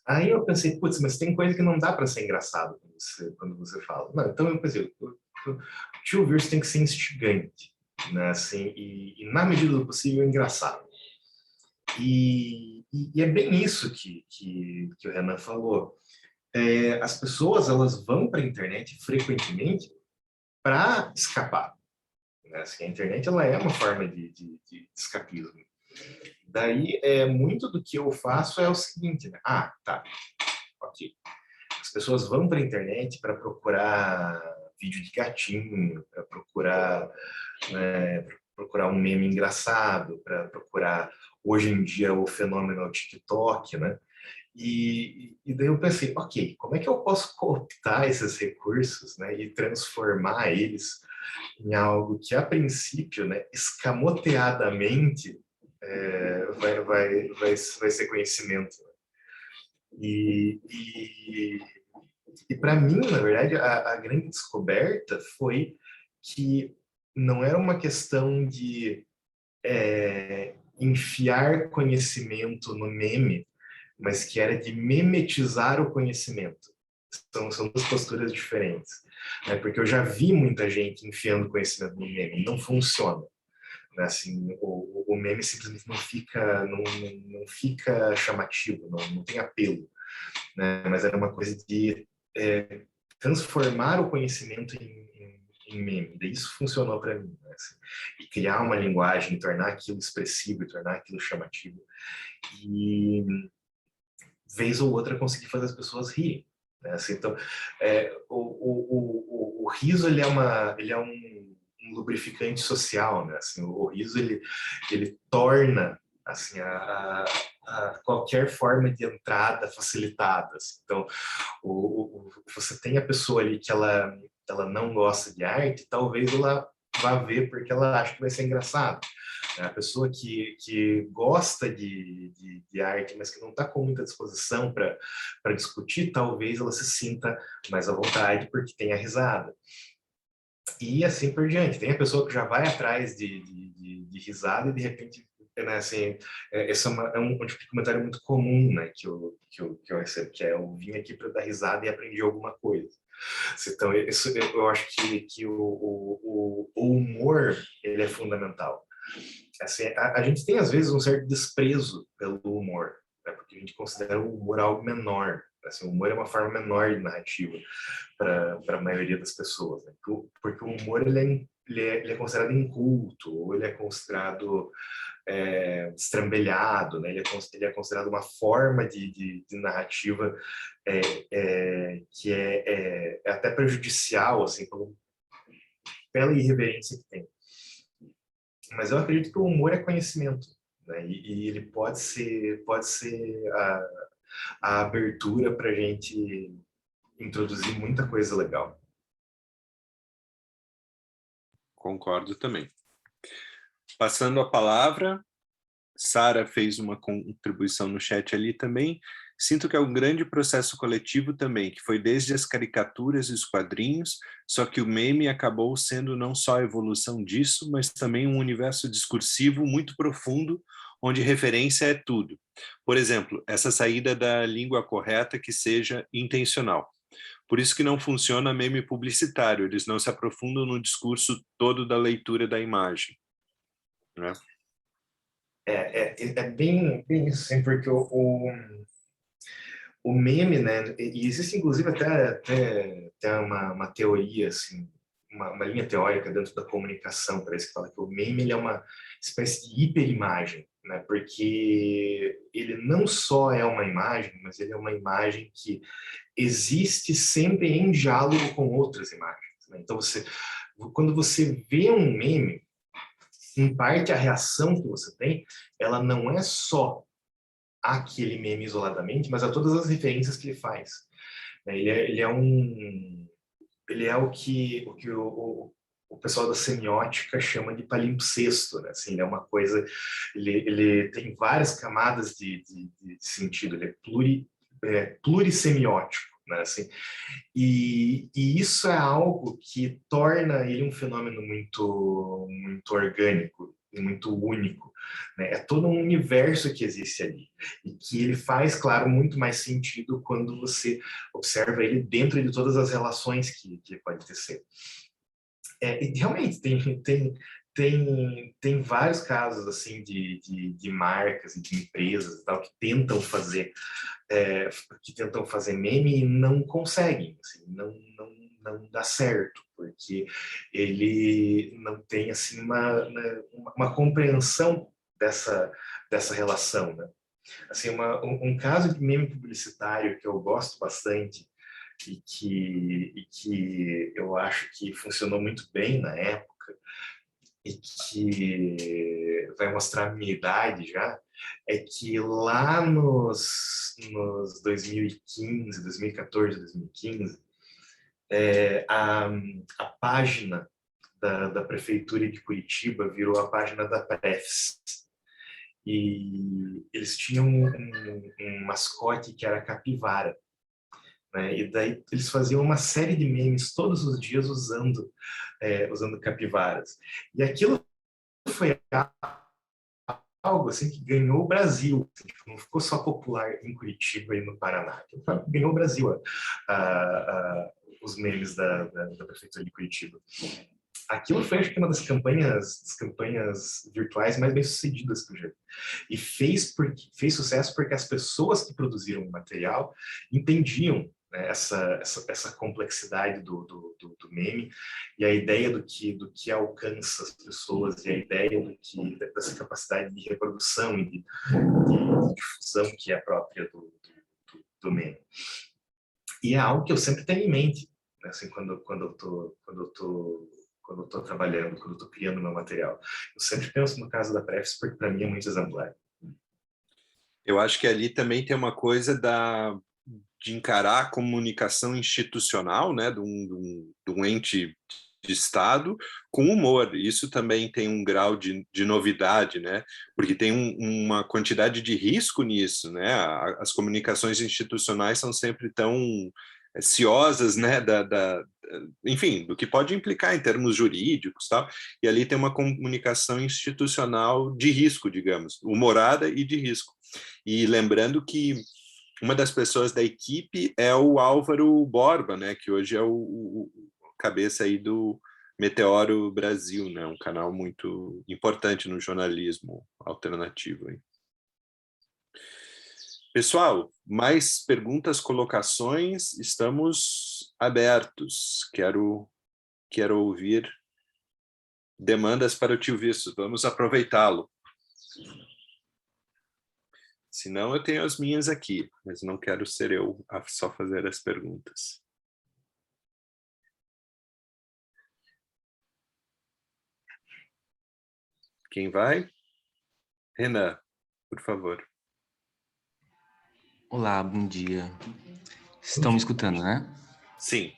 Aí eu pensei, putz, mas tem coisa que não dá para ser engraçado quando você fala. Não, então eu pensei, o Tio Verso tem que ser instigante, né, assim, e na medida do possível engraçado. E é bem isso que o Renan falou. As pessoas, elas vão para a internet frequentemente para escapar, né? Assim, a internet, ela é uma forma de escapismo. Daí, muito do que eu faço é o seguinte, né? Ah, tá, ok. As pessoas vão para a internet para procurar vídeo de gatinho, para procurar, né, procurar um meme engraçado, para procurar, hoje em dia, o fenômeno é o TikTok, né? E daí eu pensei, ok, como é que eu posso cooptar esses recursos, né, e transformar eles em algo que, a princípio, né, escamoteadamente, vai ser conhecimento. E, e, e para mim, na verdade, a grande descoberta foi que não era uma questão de enfiar conhecimento no meme, mas que era de memetizar o conhecimento. São duas posturas diferentes, né? Porque eu já vi muita gente enfiando conhecimento no meme, não funciona. Né? Assim, o meme simplesmente não fica chamativo, não tem apelo, né? Mas era uma coisa de transformar o conhecimento em meme. Daí isso funcionou para mim, né? Assim, e criar uma linguagem, tornar aquilo expressivo, e tornar aquilo chamativo. E vez ou outra conseguir fazer as pessoas rirem. Né? Assim, então, o riso, ele é um lubrificante social, né? Assim, o riso, ele torna, assim, a qualquer forma de entrada facilitada. Assim. Então, você tem a pessoa ali que ela não gosta de arte, talvez ela vá ver porque ela acha que vai ser engraçado. A pessoa que gosta de arte, mas que não está com muita disposição para discutir, talvez ela se sinta mais à vontade porque tem a risada. E assim por diante. Tem a pessoa que já vai atrás de risada e, de repente, né, assim, esse é um tipo de comentário muito comum, né, que eu recebo, que é: eu vim aqui para dar risada e aprendi alguma coisa. Então, isso, eu acho que o humor, ele é fundamental. Assim, a gente tem, às vezes, um certo desprezo pelo humor, né? Porque a gente considera o humor algo menor. Assim, o humor é uma forma menor de narrativa para a maioria das pessoas, né? Porque o humor, ele é considerado inculto, ou ele é considerado destrambelhado, né? Ele é considerado uma forma de narrativa que é até prejudicial, assim, pela irreverência que tem. Mas eu acredito que o humor é conhecimento, né? E ele pode ser a abertura para a gente introduzir muita coisa legal. Concordo também. Passando a palavra, Sara fez uma contribuição no chat ali também. Sinto que é um grande processo coletivo também, que foi desde as caricaturas e os quadrinhos, só que o meme acabou sendo não só a evolução disso, mas também um universo discursivo muito profundo, onde referência é tudo. Por exemplo, essa saída da língua correta que seja intencional. Por isso que não funciona meme publicitário, eles não se aprofundam no discurso todo da leitura da imagem, né? É bem isso, assim, porque o meme, né, e existe inclusive até uma teoria, assim, uma linha teórica dentro da comunicação, parece que fala que o meme ele é uma espécie de hiperimagem, né, porque ele não só é uma imagem, mas ele é uma imagem que existe sempre em diálogo com outras imagens, né? Então, quando você vê um meme, em parte a reação que você tem, ela não é só aquele meme isoladamente, mas a todas as referências que ele faz. Ele é o pessoal da semiótica chama de palimpsesto, né? Assim, ele é uma coisa, ele tem várias camadas de sentido, ele é plurissemiótico, né? Assim, e isso é algo que torna ele um fenômeno muito orgânico e muito único, né? É todo um universo que existe ali e que ele faz, claro, muito mais sentido quando você observa ele dentro de todas as relações que pode ter. E realmente tem vários casos assim de marcas e de empresas e tal que tentam fazer meme e não conseguem, assim, não dá certo, porque ele não tem assim uma compreensão dessa relação, né? Assim, um caso de meme publicitário que eu gosto bastante e que eu acho que funcionou muito bem na época e que vai mostrar a minha idade já, é que lá nos 2015, 2014, 2015, a página da Prefeitura de Curitiba virou a página da Prefs. E eles tinham um mascote que era a capivara, né? E daí eles faziam uma série de memes todos os dias usando capivaras. E aquilo foi algo assim que ganhou o Brasil, assim, tipo, não ficou só popular em Curitiba e no Paraná, ganhou o Brasil os memes da Prefeitura de Curitiba. Aquilo foi, acho que, uma das campanhas virtuais mais bem sucedidas que eu já vi. E fez sucesso porque as pessoas que produziram o material entendiam, né, essa complexidade do meme e a ideia do que alcança as pessoas e a ideia dessa capacidade de reprodução e de difusão que é própria do meme. E é algo que eu sempre tenho em mente, né, assim, quando eu estou trabalhando, quando eu estou criando meu material. Eu sempre penso no caso da Prefs, porque para mim é muito exemplar. Eu acho que ali também tem uma coisa de encarar a comunicação institucional, né, de um ente de Estado com humor. Isso também tem um grau de novidade, né, porque tem uma quantidade de risco nisso, né, as comunicações institucionais são sempre tão ciosas, né, enfim, do que pode implicar em termos jurídicos, tal, e ali tem uma comunicação institucional de risco, digamos, humorada e de risco. E lembrando que uma das pessoas da equipe é o Álvaro Borba, né, que hoje é o cabeça aí do Meteoro Brasil, né, um canal muito importante no jornalismo alternativo. Hein? Pessoal, mais perguntas, colocações, estamos abertos. Quero ouvir demandas para o Tio Visto, vamos aproveitá-lo. Se não, eu tenho as minhas aqui, mas não quero ser eu a só fazer as perguntas. Quem vai? Renan, por favor. Olá, bom dia. Bom Estão me dia. escutando, né? Sim.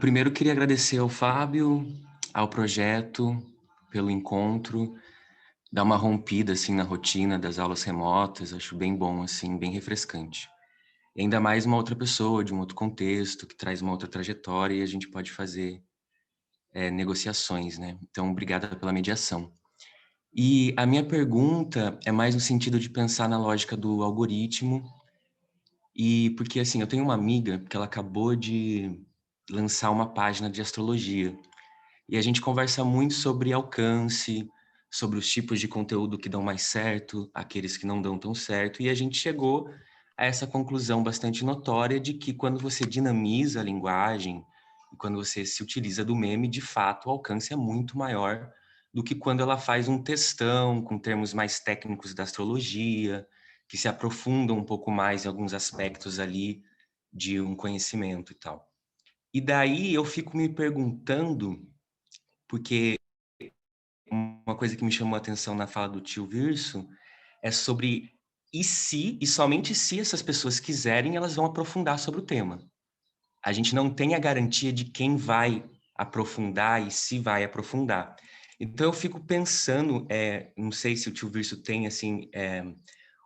Primeiro, queria agradecer ao Fábio, ao projeto, pelo encontro, dar uma rompida assim na rotina das aulas remotas, acho bem bom, assim, bem refrescante. E ainda mais uma outra pessoa, de um outro contexto, que traz uma outra trajetória e a gente pode fazer negociações, né? Então, obrigada pela mediação. E a minha pergunta é mais no sentido de pensar na lógica do algoritmo. E porque, assim, eu tenho uma amiga que ela acabou de lançar uma página de astrologia. E a gente conversa muito sobre alcance, sobre os tipos de conteúdo que dão mais certo, aqueles que não dão tão certo. E a gente chegou a essa conclusão bastante notória de que quando você dinamiza a linguagem, e quando você se utiliza do meme, de fato, o alcance é muito maior do que quando ela faz um textão com termos mais técnicos da astrologia, que se aprofundam um pouco mais em alguns aspectos ali de um conhecimento e tal. E daí eu fico me perguntando, porque uma coisa que me chamou a atenção na fala do tio Virso é sobre e se, e somente se essas pessoas quiserem, elas vão aprofundar sobre o tema. A gente não tem a garantia de quem vai aprofundar e se vai aprofundar. Então eu fico pensando, não sei se o tio Virso tem assim,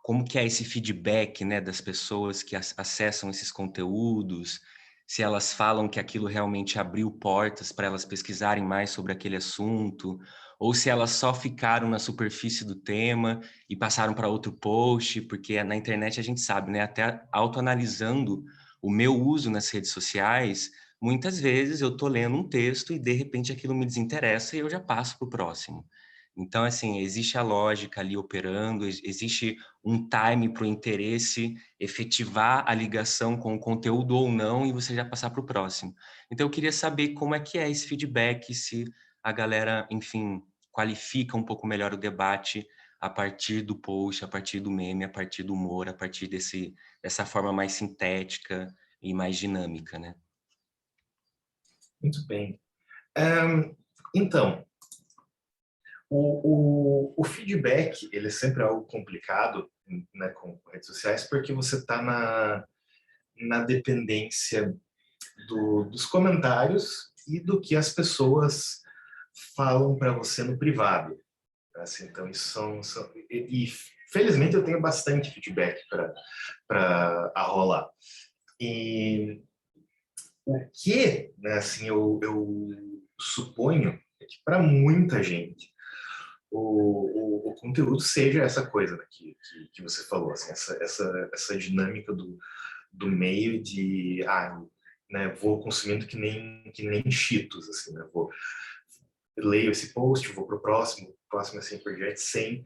como que é esse feedback, né, das pessoas que acessam esses conteúdos, se elas falam que aquilo realmente abriu portas para elas pesquisarem mais sobre aquele assunto, ou se elas só ficaram na superfície do tema e passaram para outro post, porque na internet a gente sabe, né, até autoanalisando o meu uso nas redes sociais, muitas vezes eu estou lendo um texto e de repente aquilo me desinteressa e eu já passo para o próximo. Então, assim, existe a lógica ali operando, existe um time para o interesse efetivar a ligação com o conteúdo ou não e você já passar para o próximo. Então, eu queria saber como é que é esse feedback, se a galera, enfim, qualifica um pouco melhor o debate a partir do post, a partir do meme, a partir do humor, a partir dessa forma mais sintética e mais dinâmica, né? Muito bem. Então, o feedback, ele é sempre algo complicado, né, com redes sociais, porque você está na dependência dos comentários e do que as pessoas falam para você no privado. Assim, então, isso e felizmente eu tenho bastante feedback para rolar. E o que, né, assim, eu suponho é que para muita gente o conteúdo seja essa coisa, né, que você falou, assim, essa dinâmica do meio de, né, vou consumindo que nem Cheetos, assim, né, leio esse post, vou para o próximo assim por diante, sem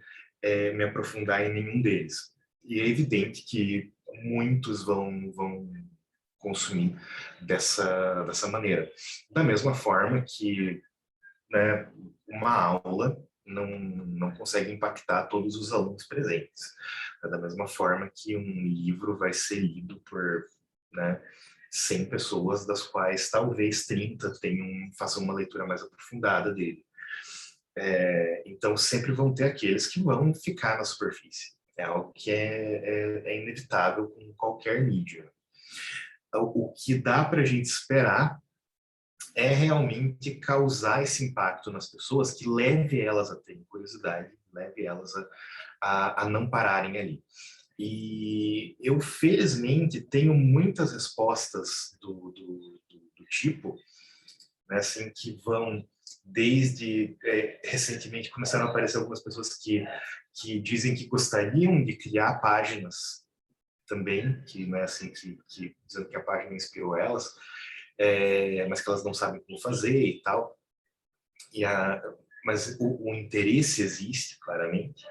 me aprofundar em nenhum deles. E é evidente que muitos vão consumir dessa maneira. Da mesma forma que, né, uma aula não consegue impactar todos os alunos presentes. Da mesma forma que um livro vai ser lido por, né, 100 pessoas, das quais talvez 30 façam uma leitura mais aprofundada dele. Então, sempre vão ter aqueles que vão ficar na superfície. É algo que é inevitável com qualquer mídia. O que dá para a gente esperar é realmente causar esse impacto nas pessoas que leve elas a terem curiosidade, leve elas a não pararem ali. E eu, felizmente, tenho muitas respostas do tipo, né, assim, que vão desde... recentemente começaram a aparecer algumas pessoas que dizem que gostariam de criar páginas também, que, né, assim, que dizendo que a página inspirou elas, mas que elas não sabem como fazer e tal. Mas o interesse existe, claramente.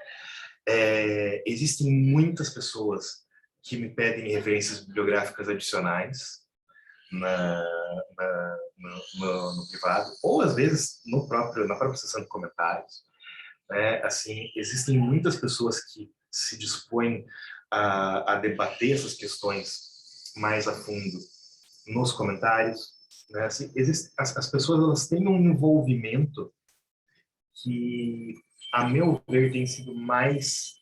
Existem muitas pessoas que me pedem referências bibliográficas adicionais no privado, ou às vezes na própria seção de comentários. Assim, existem muitas pessoas que se dispõem a debater essas questões mais a fundo nos comentários. Né? Assim, as pessoas elas têm um envolvimento que, a meu ver, tem sido mais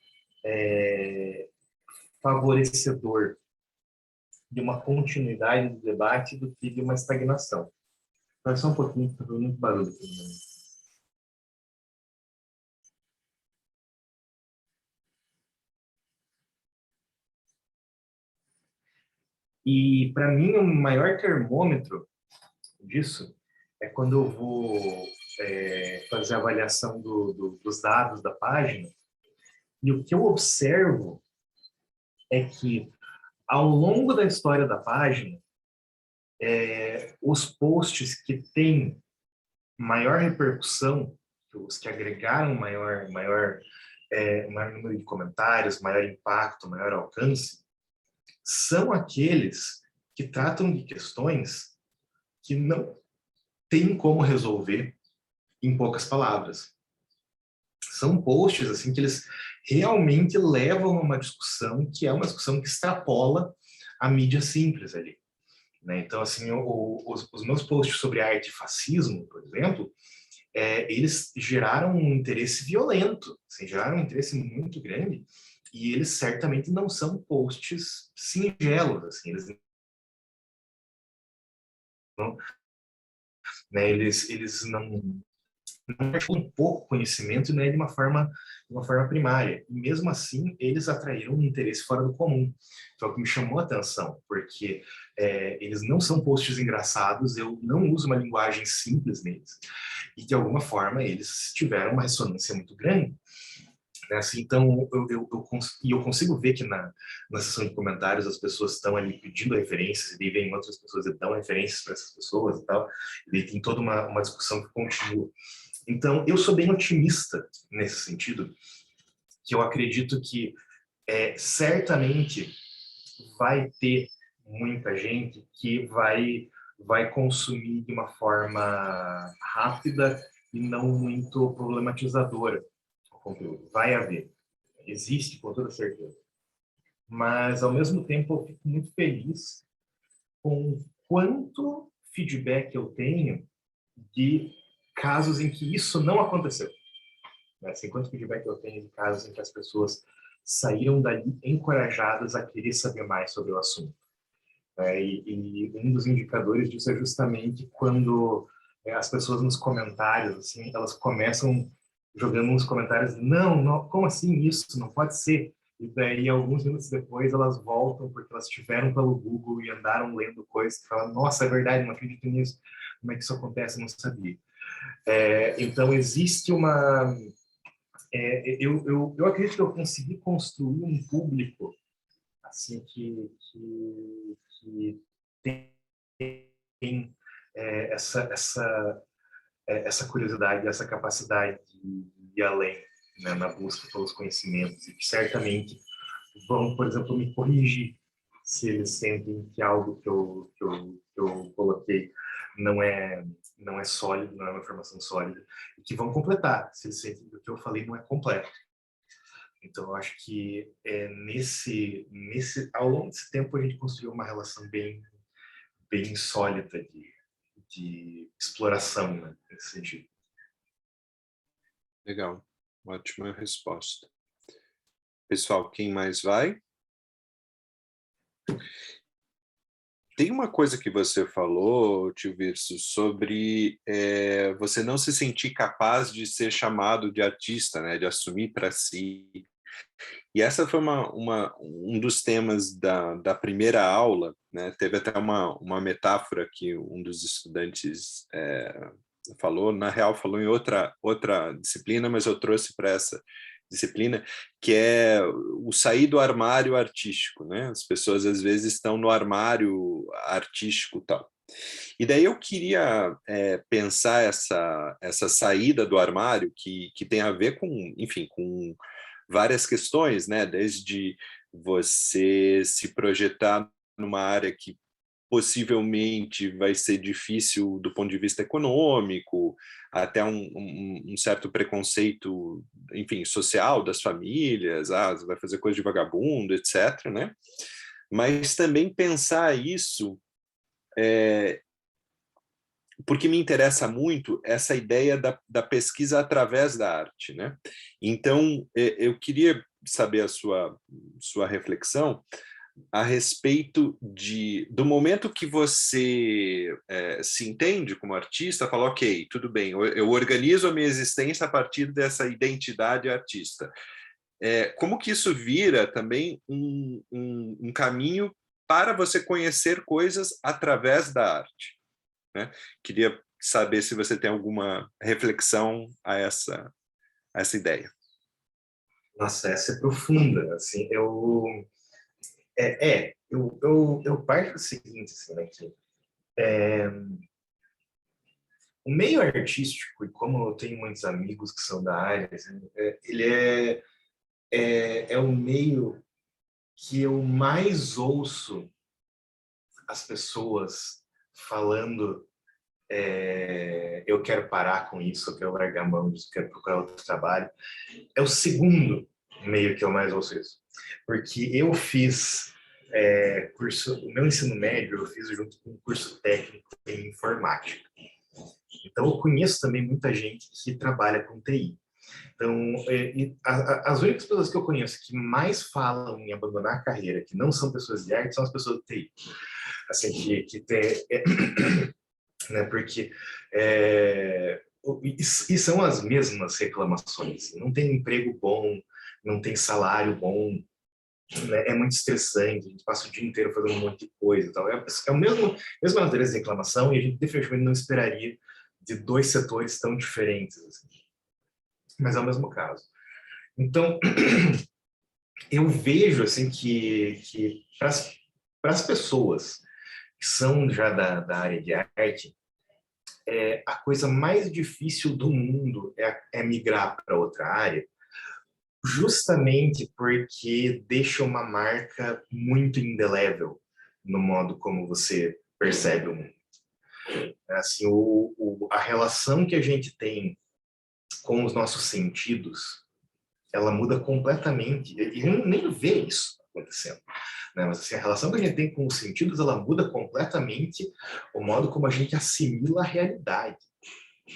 favorecedor de uma continuidade do debate do que de uma estagnação. Mas só um pouquinho, está fazendo muito barulho aqui. E, para mim, o maior termômetro disso é quando eu vou fazer a avaliação dos dados da página, e o que eu observo é que, ao longo da história da página, os posts que têm maior repercussão, os que agregaram maior número de comentários, maior impacto, maior alcance, são aqueles que tratam de questões que não tem como resolver em poucas palavras. São posts assim que eles realmente levam a uma discussão que é uma discussão que extrapola a mídia simples ali, né? Então, assim, os meus posts sobre arte e fascismo, por exemplo, eles geraram um interesse violento, assim, geraram um interesse muito grande, e eles certamente não são posts singelos, assim, eles não, né, eles não um pouco conhecimento, né, de uma forma primária. E mesmo assim, eles atraíram um interesse fora do comum. Então, é o que me chamou a atenção, porque eles não são posts engraçados, eu não uso uma linguagem simples neles, e de alguma forma eles tiveram uma ressonância muito grande. Né? Assim, então, eu consigo ver que na seção de comentários as pessoas estão ali pedindo referências, e daí vem outras pessoas e dão referências para essas pessoas e tal, e daí tem toda uma discussão que continua. Então, eu sou bem otimista nesse sentido, que eu acredito que certamente vai ter muita gente que vai consumir de uma forma rápida e não muito problematizadora o conteúdo. Vai haver. Existe, com toda certeza. Mas, ao mesmo tempo, eu fico muito feliz com quanto feedback eu tenho de casos em que isso não aconteceu. Assim, quanto feedback eu tenho de casos em que as pessoas saíram dali encorajadas a querer saber mais sobre o assunto. E um dos indicadores disso é justamente quando as pessoas nos comentários, assim, elas começam jogando uns comentários, não, como assim isso? Não pode ser. E daí, alguns minutos depois, elas voltam porque elas estiveram pelo Google e andaram lendo coisas que falam, nossa, é verdade, não acredito nisso. Como é que isso acontece? Eu não sabia. Então, existe uma... eu acredito que eu consegui construir um público assim que tem essa curiosidade, essa capacidade de ir além, né, na busca pelos conhecimentos, e que certamente vão, por exemplo, me corrigir se eles sentem que algo que eu coloquei não é sólido, não é uma informação sólida, e que vão completar se eles sentem que o que eu falei não é completo. Então, eu acho que ao longo desse tempo a gente construiu uma relação bem sólida de exploração, né, nesse sentido. Legal, ótima resposta. Pessoal, quem mais vai? Tem uma coisa que você falou, Tio Virso, sobre você não se sentir capaz de ser chamado de artista, né, de assumir para si. E essa foi um dos temas da primeira aula, né? Teve até uma metáfora que um dos estudantes falou, na real falou em outra disciplina, mas eu trouxe para essa disciplina, que é o sair do armário artístico, né? As pessoas às vezes estão no armário artístico e tal. E daí eu queria pensar essa saída do armário que tem a ver com, enfim, com várias questões, né? Desde você se projetar numa área que possivelmente vai ser difícil do ponto de vista econômico, até um certo preconceito, enfim, social das famílias, você vai fazer coisa de vagabundo, etc., né? Mas também pensar isso porque me interessa muito essa ideia da pesquisa através da arte, né? Então, eu queria saber a sua reflexão a respeito do momento que você se entende como artista, fala, ok, tudo bem, eu organizo a minha existência a partir dessa identidade artista. Como que isso vira também um caminho para você conhecer coisas através da arte, né? Queria saber se você tem alguma reflexão a essa ideia. Nossa, essa é profunda, assim, eu parto do seguinte, assim, né, que o meio artístico, e como eu tenho muitos amigos que são da área, assim, ele é o meio que eu mais ouço as pessoas falando eu quero parar com isso, eu quero largar a mão disso, eu quero procurar outro trabalho. É o segundo meio que eu mais ouço isso. Porque eu fiz o meu ensino médio, eu fiz junto com um curso técnico em informática. Então, eu conheço também muita gente que trabalha com TI. Então, as únicas pessoas que eu conheço que mais falam em abandonar a carreira, que não são pessoas de arte, são as pessoas do TI. Assim, que tem... né, porque e são as mesmas reclamações. Não tem emprego bom, não tem salário bom, né, é muito estressante, a gente passa o dia inteiro fazendo um monte de coisa. Tal. É o mesma natureza de reclamação e a gente definitivamente não esperaria de dois setores tão diferentes. Assim. Mas é o mesmo caso. Então, eu vejo assim que para as pessoas que são já da área de arte, a coisa mais difícil do mundo é migrar para outra área, justamente porque deixa uma marca muito indelével no modo como você percebe o mundo. Assim, a relação que a gente tem com os nossos sentidos, ela muda completamente, e a gente nem vê isso acontecendo. Né? Mas assim, a relação que a gente tem com os sentidos, ela muda completamente o modo como a gente assimila a realidade.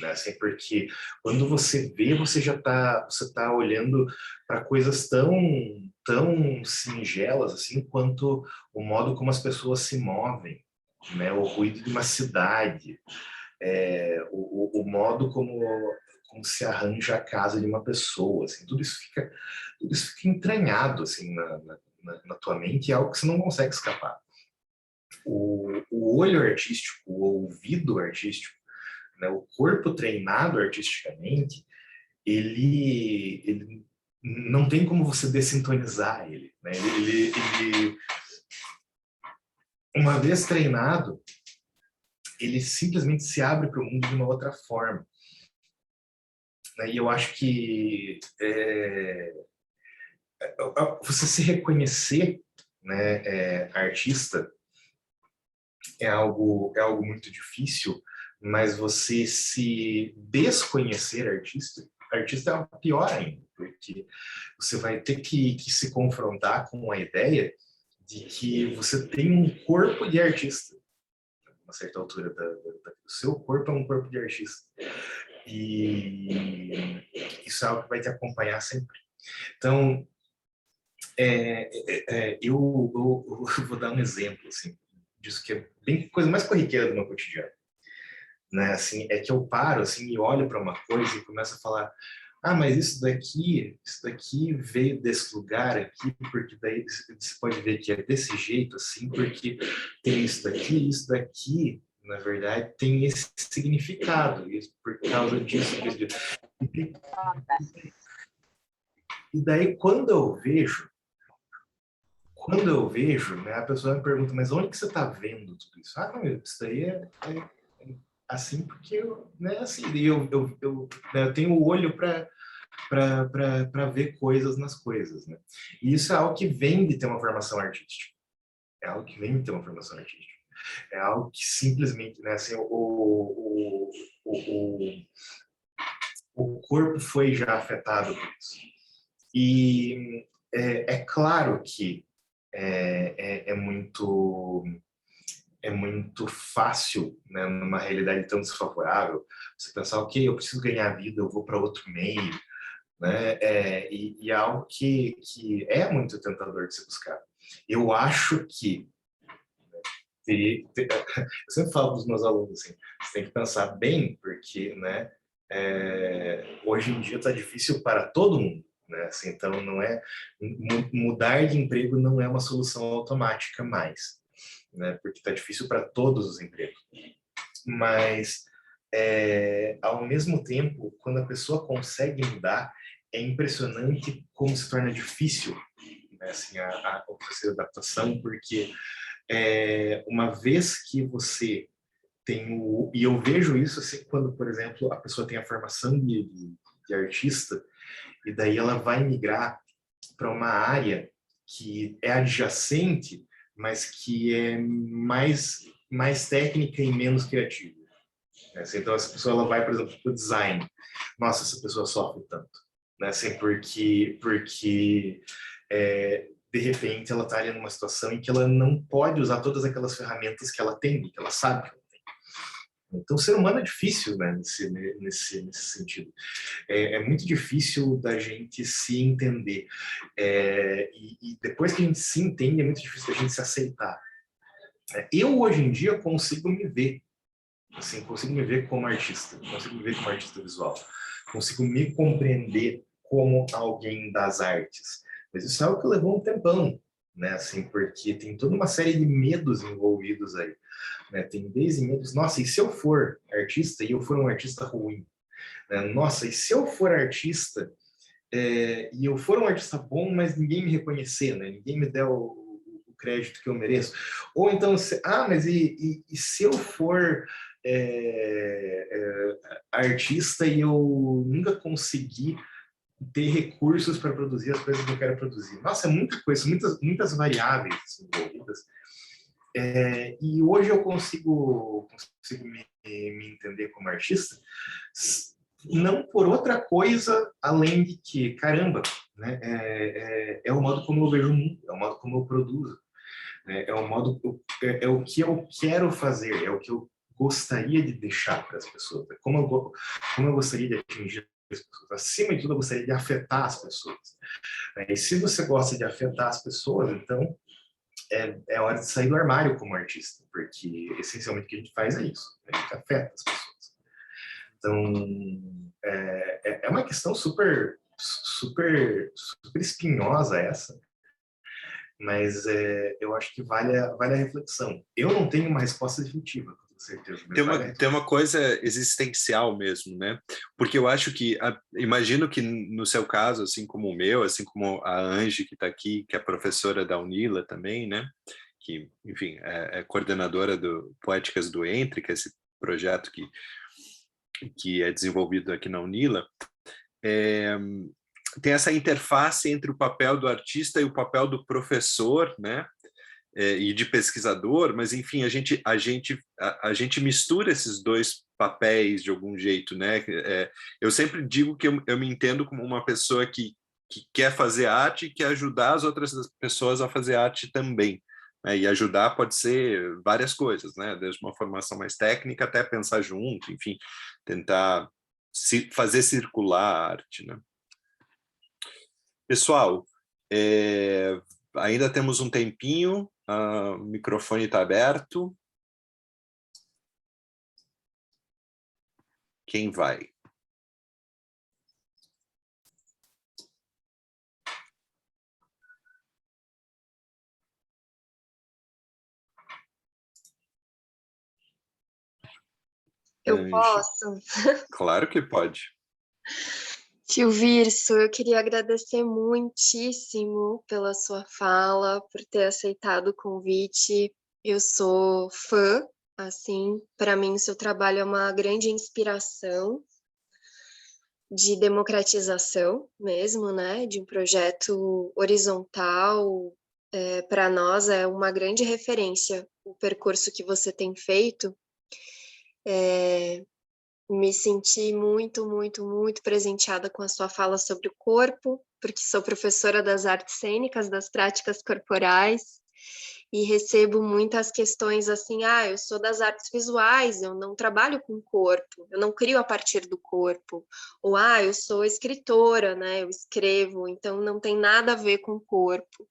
Né? Assim, porque quando você vê, você tá olhando para coisas tão singelas assim quanto o modo como as pessoas se movem, né? O ruído de uma cidade, o modo como se arranja a casa de uma pessoa, assim, tudo isso fica entranhado assim na tua mente, e é algo que você não consegue escapar. O olho artístico, o ouvido artístico, né, o corpo treinado artisticamente, ele não tem como você dessintonizar ele. Né? Ele, uma vez treinado, ele simplesmente se abre para o mundo de uma outra forma. Né? E eu acho que você se reconhecer, né, artista é algo muito difícil, mas você se desconhecer artista é pior ainda, porque você vai ter que se confrontar com a ideia de que você tem um corpo de artista, a uma certa altura o seu corpo é um corpo de artista, e isso é algo que vai te acompanhar sempre. Então, eu vou dar um exemplo assim, disso que é bem coisa mais corriqueira do meu cotidiano. Né, assim, é que eu paro assim e olho para uma coisa e começo a falar, mas isso daqui veio desse lugar aqui, porque daí você pode ver que é desse jeito assim, porque tem isso daqui, na verdade, tem esse significado, isso por causa disso. E daí quando eu vejo, né, a pessoa me pergunta, mas onde que você está vendo tudo isso? Não, isso daí é assim porque né, assim, eu tenho o olho para ver coisas nas coisas, né? E isso é algo que vem de ter uma formação artística. É algo que vem de ter uma formação artística. É algo que simplesmente, né, assim, o corpo foi já afetado por isso. E é claro que é muito é muito fácil, né, numa realidade tão desfavorável, você pensar, ok, eu preciso ganhar vida, eu vou para outro meio, né? E é algo que é muito tentador de se buscar. Eu acho que eu sempre falo para os meus alunos assim, você tem que pensar bem, porque, né, hoje em dia está difícil para todo mundo, né? Assim, então não é mudar de emprego não é uma solução automática mais, né? Porque está difícil para todos os empregos. Mas ao mesmo tempo, quando a pessoa consegue mudar, é impressionante como se torna difícil, né, assim, o processo de adaptação, porque uma vez que você tem e eu vejo isso assim, quando, por exemplo, a pessoa tem a formação de artista, e daí ela vai migrar para uma área que é adjacente, mas que é mais técnica e menos criativa. Assim, então, essa pessoa ela vai, por exemplo, para o design. Nossa, essa pessoa sofre tanto. Né? Assim, porque de repente ela está ali numa situação em que ela não pode usar todas aquelas ferramentas que ela tem, que ela sabe que ela tem. Então, o ser humano é difícil, né, nesse sentido. É muito difícil da gente se entender. E depois que a gente se entende, é muito difícil da gente se aceitar. Eu, hoje em dia, consigo me ver. Assim, consigo me ver como artista, consigo me ver como artista visual, consigo me compreender como alguém das artes. Mas isso é algo que levou um tempão, né? Assim, porque tem toda uma série de medos envolvidos aí, né? Tem desde medos, nossa, e se eu for artista e eu for um artista ruim? Né? Nossa, e se eu for artista e eu for um artista bom, mas ninguém me reconhecer, né? Ninguém me der o crédito que eu mereço? Ou então, mas e se eu for artista e eu nunca consegui ter recursos para produzir as coisas que eu quero produzir? Nossa, é muita coisa, muitas variáveis envolvidas. E hoje eu consigo me entender como artista, não por outra coisa além de que, caramba, né, é o modo como eu vejo o mundo, é o modo como eu produzo, né, é o modo, o que eu quero fazer, é o que eu gostaria de deixar para as pessoas, como eu gostaria de atingir as pessoas. Acima de tudo, eu gostaria de afetar as pessoas. E se você gosta de afetar as pessoas, então é hora de sair do armário como artista, porque essencialmente o que a gente faz é isso, a gente afeta as pessoas. Então, é uma questão super espinhosa essa, mas eu acho que vale a reflexão. Eu não tenho uma resposta definitiva, com certeza. Tem uma coisa existencial mesmo, né? Porque eu acho que, imagino que no seu caso, assim como o meu, assim como a Angie que está aqui, que é professora da Unila também, né? Que, enfim, é coordenadora do Poéticas do Entre, que é esse projeto que é desenvolvido aqui na Unila, tem essa interface entre o papel do artista e o papel do professor, né? E de pesquisador, mas enfim, a gente mistura esses dois papéis de algum jeito, né? Eu sempre digo que eu me entendo como uma pessoa que quer fazer arte e quer ajudar as outras pessoas a fazer arte também. Né? E ajudar pode ser várias coisas, né? Desde uma formação mais técnica até pensar junto, enfim, tentar fazer circular a arte, né? Pessoal, ainda temos um tempinho, o microfone está aberto. Quem vai? Eu posso? Claro que pode. Tio Virso, eu queria agradecer muitíssimo pela sua fala, por ter aceitado o convite. Eu sou fã, assim, para mim seu trabalho é uma grande inspiração de democratização mesmo, né? De um projeto horizontal. Para nós é uma grande referência o percurso que você tem feito. Me senti muito, muito, muito presenteada com a sua fala sobre o corpo, porque sou professora das artes cênicas, das práticas corporais, e recebo muitas questões assim, eu sou das artes visuais, eu não trabalho com corpo, eu não crio a partir do corpo, ou eu sou escritora, né, eu escrevo, então não tem nada a ver com o corpo.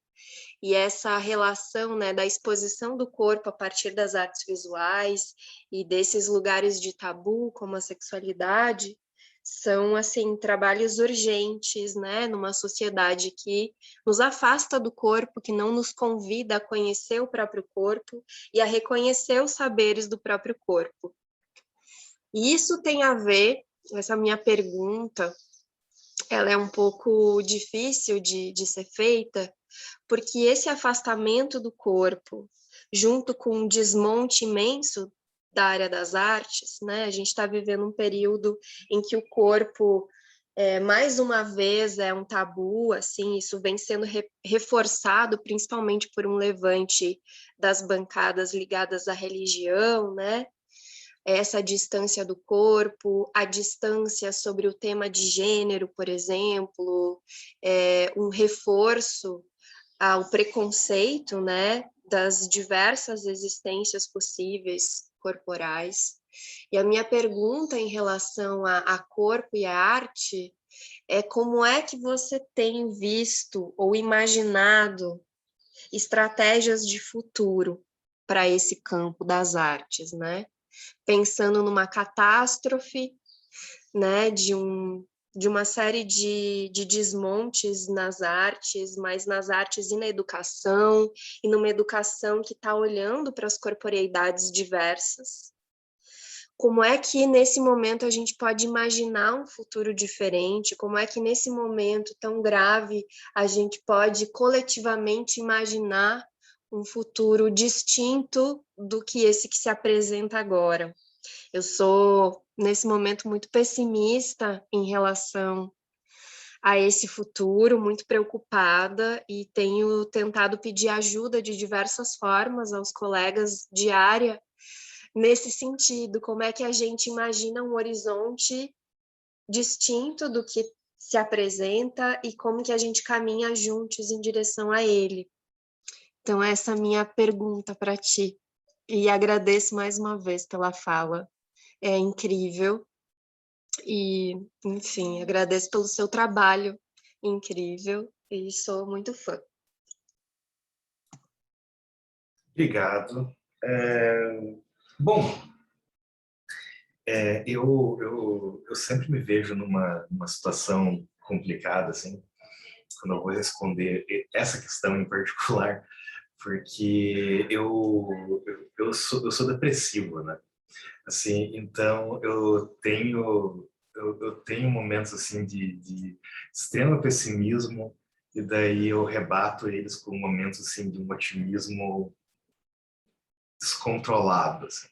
E essa relação, né, da exposição do corpo a partir das artes visuais e desses lugares de tabu, como a sexualidade, são, assim, trabalhos urgentes, né, numa sociedade que nos afasta do corpo, que não nos convida a conhecer o próprio corpo e a reconhecer os saberes do próprio corpo. E isso tem a ver, essa minha pergunta, ela é um pouco difícil de ser feita, porque esse afastamento do corpo, junto com um desmonte imenso da área das artes, né? A gente está vivendo um período em que o corpo, mais uma vez, é um tabu, assim, isso vem sendo reforçado, principalmente por um levante das bancadas ligadas à religião, né? Essa distância do corpo, a distância sobre o tema de gênero, por exemplo, um reforço ao preconceito, né, das diversas existências possíveis corporais. E a minha pergunta em relação a corpo e a arte é como é que você tem visto ou imaginado estratégias de futuro para esse campo das artes, né? Pensando numa catástrofe, né, de uma série de desmontes nas artes, mas nas artes e na educação, e numa educação que está olhando para as corporeidades diversas. Como é que nesse momento a gente pode imaginar um futuro diferente? Como é que nesse momento tão grave a gente pode coletivamente imaginar um futuro distinto do que esse que se apresenta agora? Eu sou, nesse momento, muito pessimista em relação a esse futuro, muito preocupada, e tenho tentado pedir ajuda de diversas formas aos colegas de área nesse sentido. Como é que a gente imagina um horizonte distinto do que se apresenta e como que a gente caminha juntos em direção a ele? Então, essa é a minha pergunta para ti. E agradeço mais uma vez pela fala. É incrível. E, enfim, agradeço pelo seu trabalho incrível e sou muito fã. Obrigado. Bom, eu sempre me vejo numa situação complicada, assim, quando eu vou responder essa questão em particular, porque eu sou depressivo, né? Assim, então eu tenho momentos assim de extremo pessimismo, e daí eu rebato eles com momentos assim de um otimismo descontrolado, assim.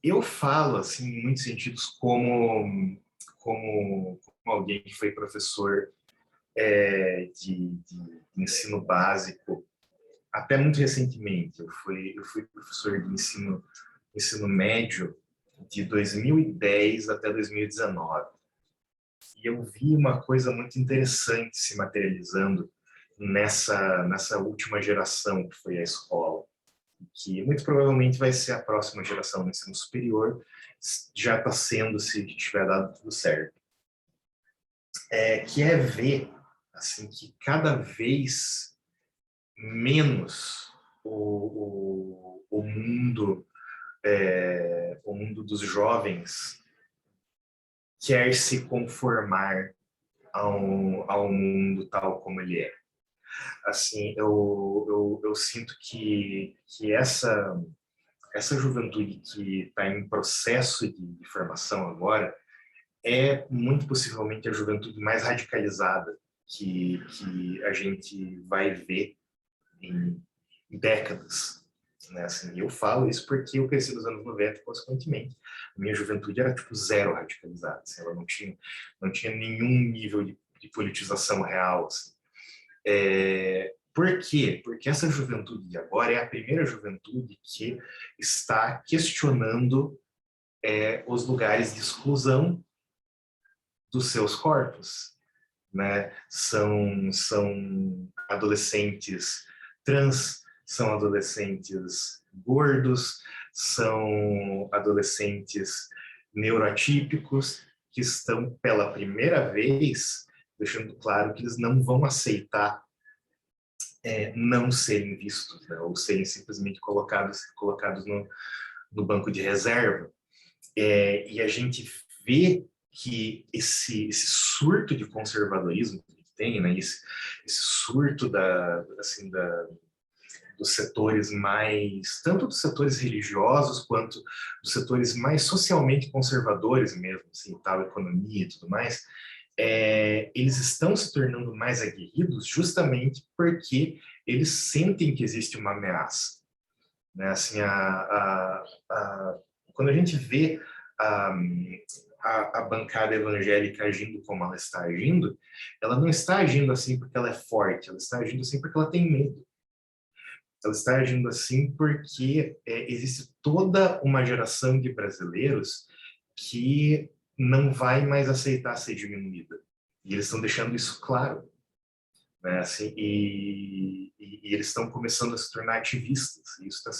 Eu falo assim em muitos sentidos como alguém que foi professor de ensino básico até muito recentemente. Eu fui professor de ensino médio de 2010 até 2019. E eu vi uma coisa muito interessante se materializando nessa última geração que foi a escola, que muito provavelmente vai ser a próxima geração do ensino superior, já está sendo, se tiver dado tudo certo. Que é ver assim, que cada vez menos o mundo dos jovens quer se conformar ao mundo tal como ele é. Assim, eu sinto que essa juventude que está em processo de formação agora é muito possivelmente a juventude mais radicalizada que a gente vai ver em décadas. Né? Assim, eu falo isso porque eu cresci nos anos 90, consequentemente. A minha juventude era tipo zero radicalizada. Assim, ela não tinha nenhum nível de politização real. Assim. Por quê? Porque essa juventude de agora é a primeira juventude que está questionando os lugares de exclusão dos seus corpos. Né? São adolescentes trans, são adolescentes gordos, são adolescentes neuroatípicos que estão pela primeira vez deixando claro que eles não vão aceitar não serem vistos, né, ou serem simplesmente colocados no banco de reserva. E a gente vê que esse surto de conservadorismo que tem, né, esse surto dos setores mais, tanto dos setores religiosos quanto dos setores mais socialmente conservadores mesmo, assim, tal, economia e tudo mais, eles estão se tornando mais aguerridos justamente porque eles sentem que existe uma ameaça, né? Assim, quando a gente vê a bancada evangélica agindo como ela está agindo, ela não está agindo assim porque ela é forte, ela está agindo assim porque ela tem medo. Ela está agindo assim porque existe toda uma geração de brasileiros que não vai mais aceitar ser diminuída. E eles estão deixando isso claro, né? Assim, e eles estão começando a se tornar ativistas. E isso está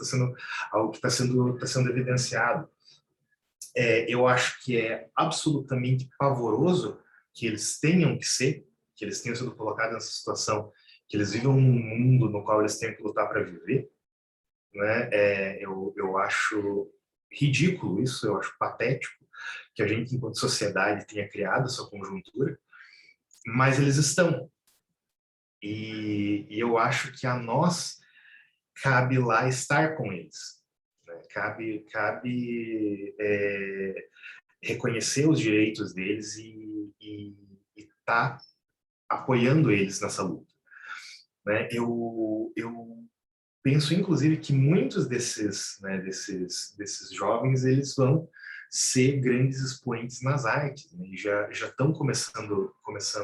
sendo algo que está sendo evidenciado. Eu acho que é absolutamente pavoroso que eles tenham que ser, que eles tenham sido colocados nessa situação, que eles vivam num mundo no qual eles têm que lutar para viver, né? Eu acho ridículo isso, eu acho patético que a gente, enquanto sociedade, tenha criado essa conjuntura, mas eles estão. E eu acho que a nós cabe lá estar com eles, né? Cabe reconhecer os direitos deles e estar apoiando eles nessa luta, né? Eu penso, inclusive, que muitos desses jovens, eles vão ser grandes expoentes nas artes, né? E já estão começando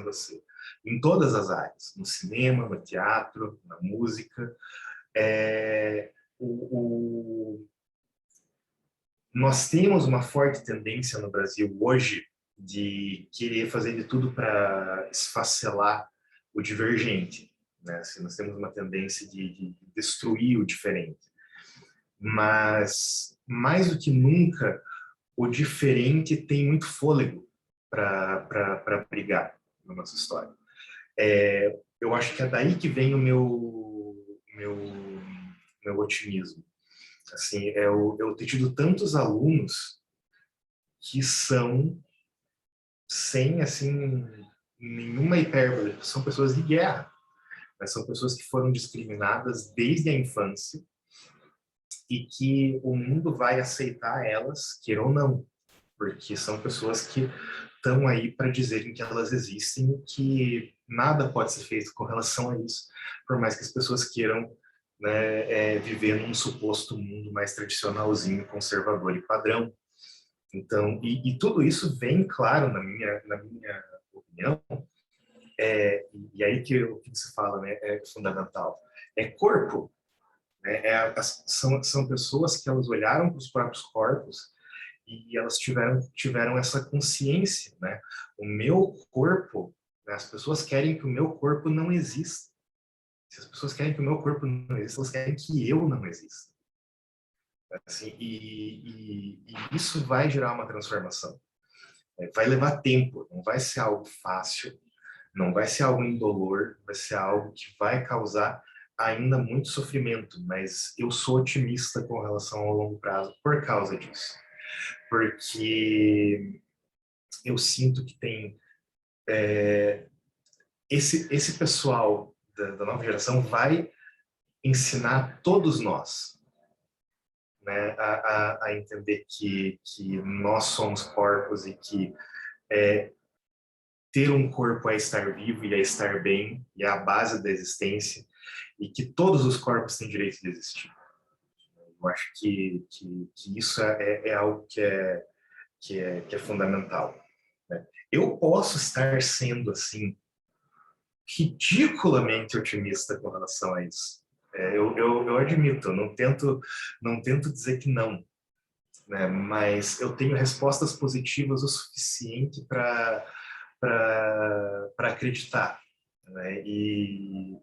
a ser, em todas as áreas, no cinema, no teatro, na música. Nós temos uma forte tendência no Brasil hoje de querer fazer de tudo para esfacelar o divergente, né? Assim, nós temos uma tendência de destruir o diferente. Mas, mais do que nunca, o diferente tem muito fôlego para brigar na nossa história. Eu acho que é daí que vem o meu otimismo. Assim, eu ter tido tantos alunos que são, sem assim nenhuma hipérbole, são pessoas de guerra, né? São pessoas que foram discriminadas desde a infância e que o mundo vai aceitar elas, queira ou não, porque são pessoas que estão aí para dizerem que elas existem e que nada pode ser feito com relação a isso, por mais que as pessoas queiram, né, viver num suposto mundo mais tradicionalzinho, conservador e padrão. Então, e tudo isso vem claro na minha opinião, e aí que o que se fala, né, é fundamental, corpo, né? São pessoas que elas olharam para os próprios corpos e elas tiveram essa consciência, né? O meu corpo, né? As pessoas querem que o meu corpo não exista. Se as pessoas querem que o meu corpo não exista, elas querem que eu não exista. Assim, e isso vai gerar uma transformação. Vai levar tempo, não vai ser algo fácil, não vai ser algo indolor, vai ser algo que vai causar ainda muito sofrimento, mas eu sou otimista com relação ao longo prazo por causa disso. Porque eu sinto que tem esse pessoal da nova geração vai ensinar todos nós, né, a entender que nós somos corpos e que ter um corpo é estar vivo e é estar bem, e é a base da existência, e que todos os corpos têm direito de existir. Eu acho que isso é algo que é fundamental, né? Eu posso estar sendo, assim, ridiculamente otimista com relação a isso. Eu admito, não tento dizer que não, né? Mas eu tenho respostas positivas o suficiente para acreditar, né? E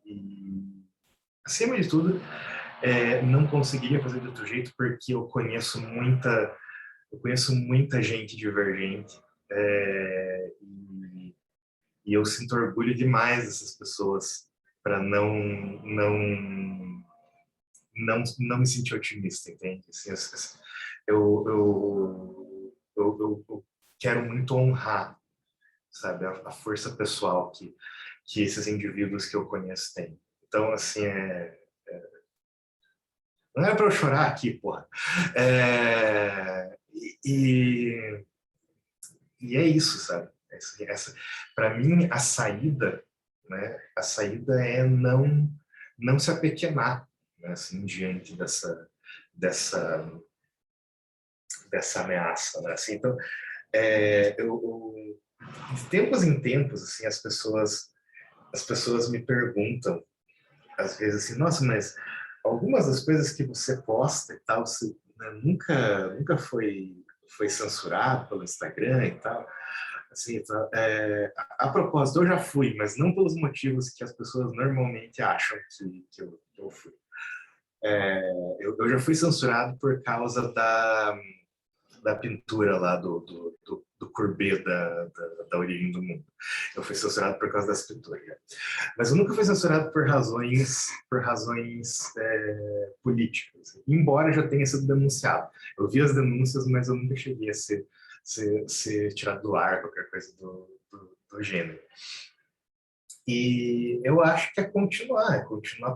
acima de tudo, não conseguiria fazer de outro jeito, porque eu conheço muita gente divergente, e eu sinto orgulho demais dessas pessoas para não me sentir otimista, entende? Assim, eu quero muito honrar, sabe, a força pessoal que esses indivíduos que eu conheço têm. Então, assim, não é para eu chorar aqui, porra. E é isso, sabe? Para mim, a saída, né? A saída é não se apequenar, né? Assim, diante dessa ameaça, né? Assim, então, de tempos em tempos, assim, as pessoas me perguntam, às vezes, assim, nossa, mas algumas das coisas que você posta e tal, você, né, nunca foi censurado pelo Instagram e tal. Assim, então, a propósito, eu já fui, mas não pelos motivos que as pessoas normalmente acham que eu fui. Eu já fui censurado por causa da pintura lá do Courbet da Origem do Mundo. Eu fui censurado por causa das pinturas. Mas eu nunca fui censurado por razões políticas, embora já tenha sido denunciado. Eu vi as denúncias, mas eu nunca cheguei a ser tirado do ar, qualquer coisa do gênero. E eu acho que é continuar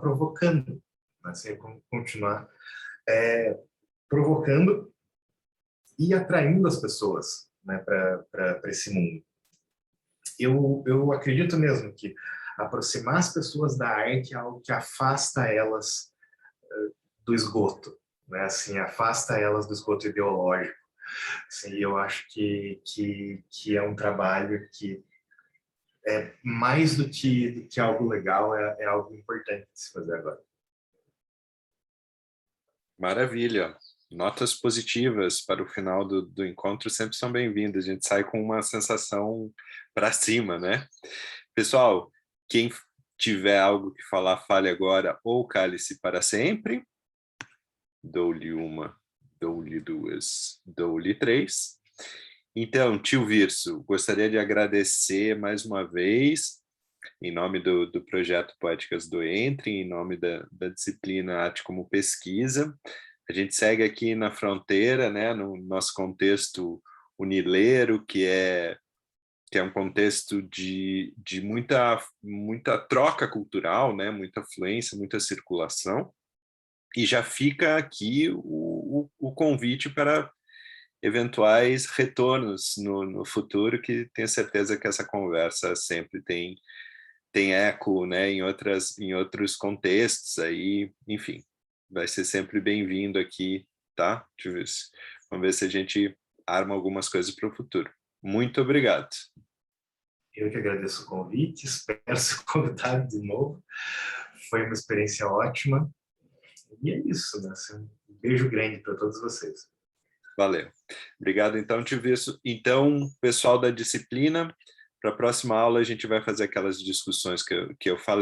provocando, né? Assim, continuar provocando e atraindo as pessoas, né, para esse mundo. Eu acredito mesmo que aproximar as pessoas da arte é algo que afasta elas do esgoto, né? Assim, afasta elas do esgoto ideológico. Assim, eu acho que é um trabalho que é mais do que algo legal, é algo importante de se fazer agora. Maravilha. Notas positivas para o final do encontro sempre são bem-vindas. A gente sai com uma sensação para cima, né? Pessoal, quem tiver algo que falar, fale agora ou cale-se para sempre. Dou-lhe uma, dou-lhe duas, dou-lhe três. Então, tio Virso, gostaria de agradecer mais uma vez, em nome do projeto Poéticas do Entre, em nome da disciplina Arte como Pesquisa. A gente segue aqui na fronteira, né, no nosso contexto unileiro, que é um contexto de muita troca cultural, né, muita fluência, muita circulação. E já fica aqui o convite para eventuais retornos no futuro, que tenho certeza que essa conversa sempre tem eco, né, em outros contextos aí, enfim, vai ser sempre bem-vindo aqui, tá? Vamos ver se a gente arma algumas coisas para o futuro. Muito obrigado. Eu que agradeço o convite, espero ser convidado de novo. Foi uma experiência ótima. E é isso, né? Um beijo grande para todos vocês. Valeu. Obrigado, então, tio Virso. Então, pessoal da disciplina, para a próxima aula a gente vai fazer aquelas discussões que eu falei.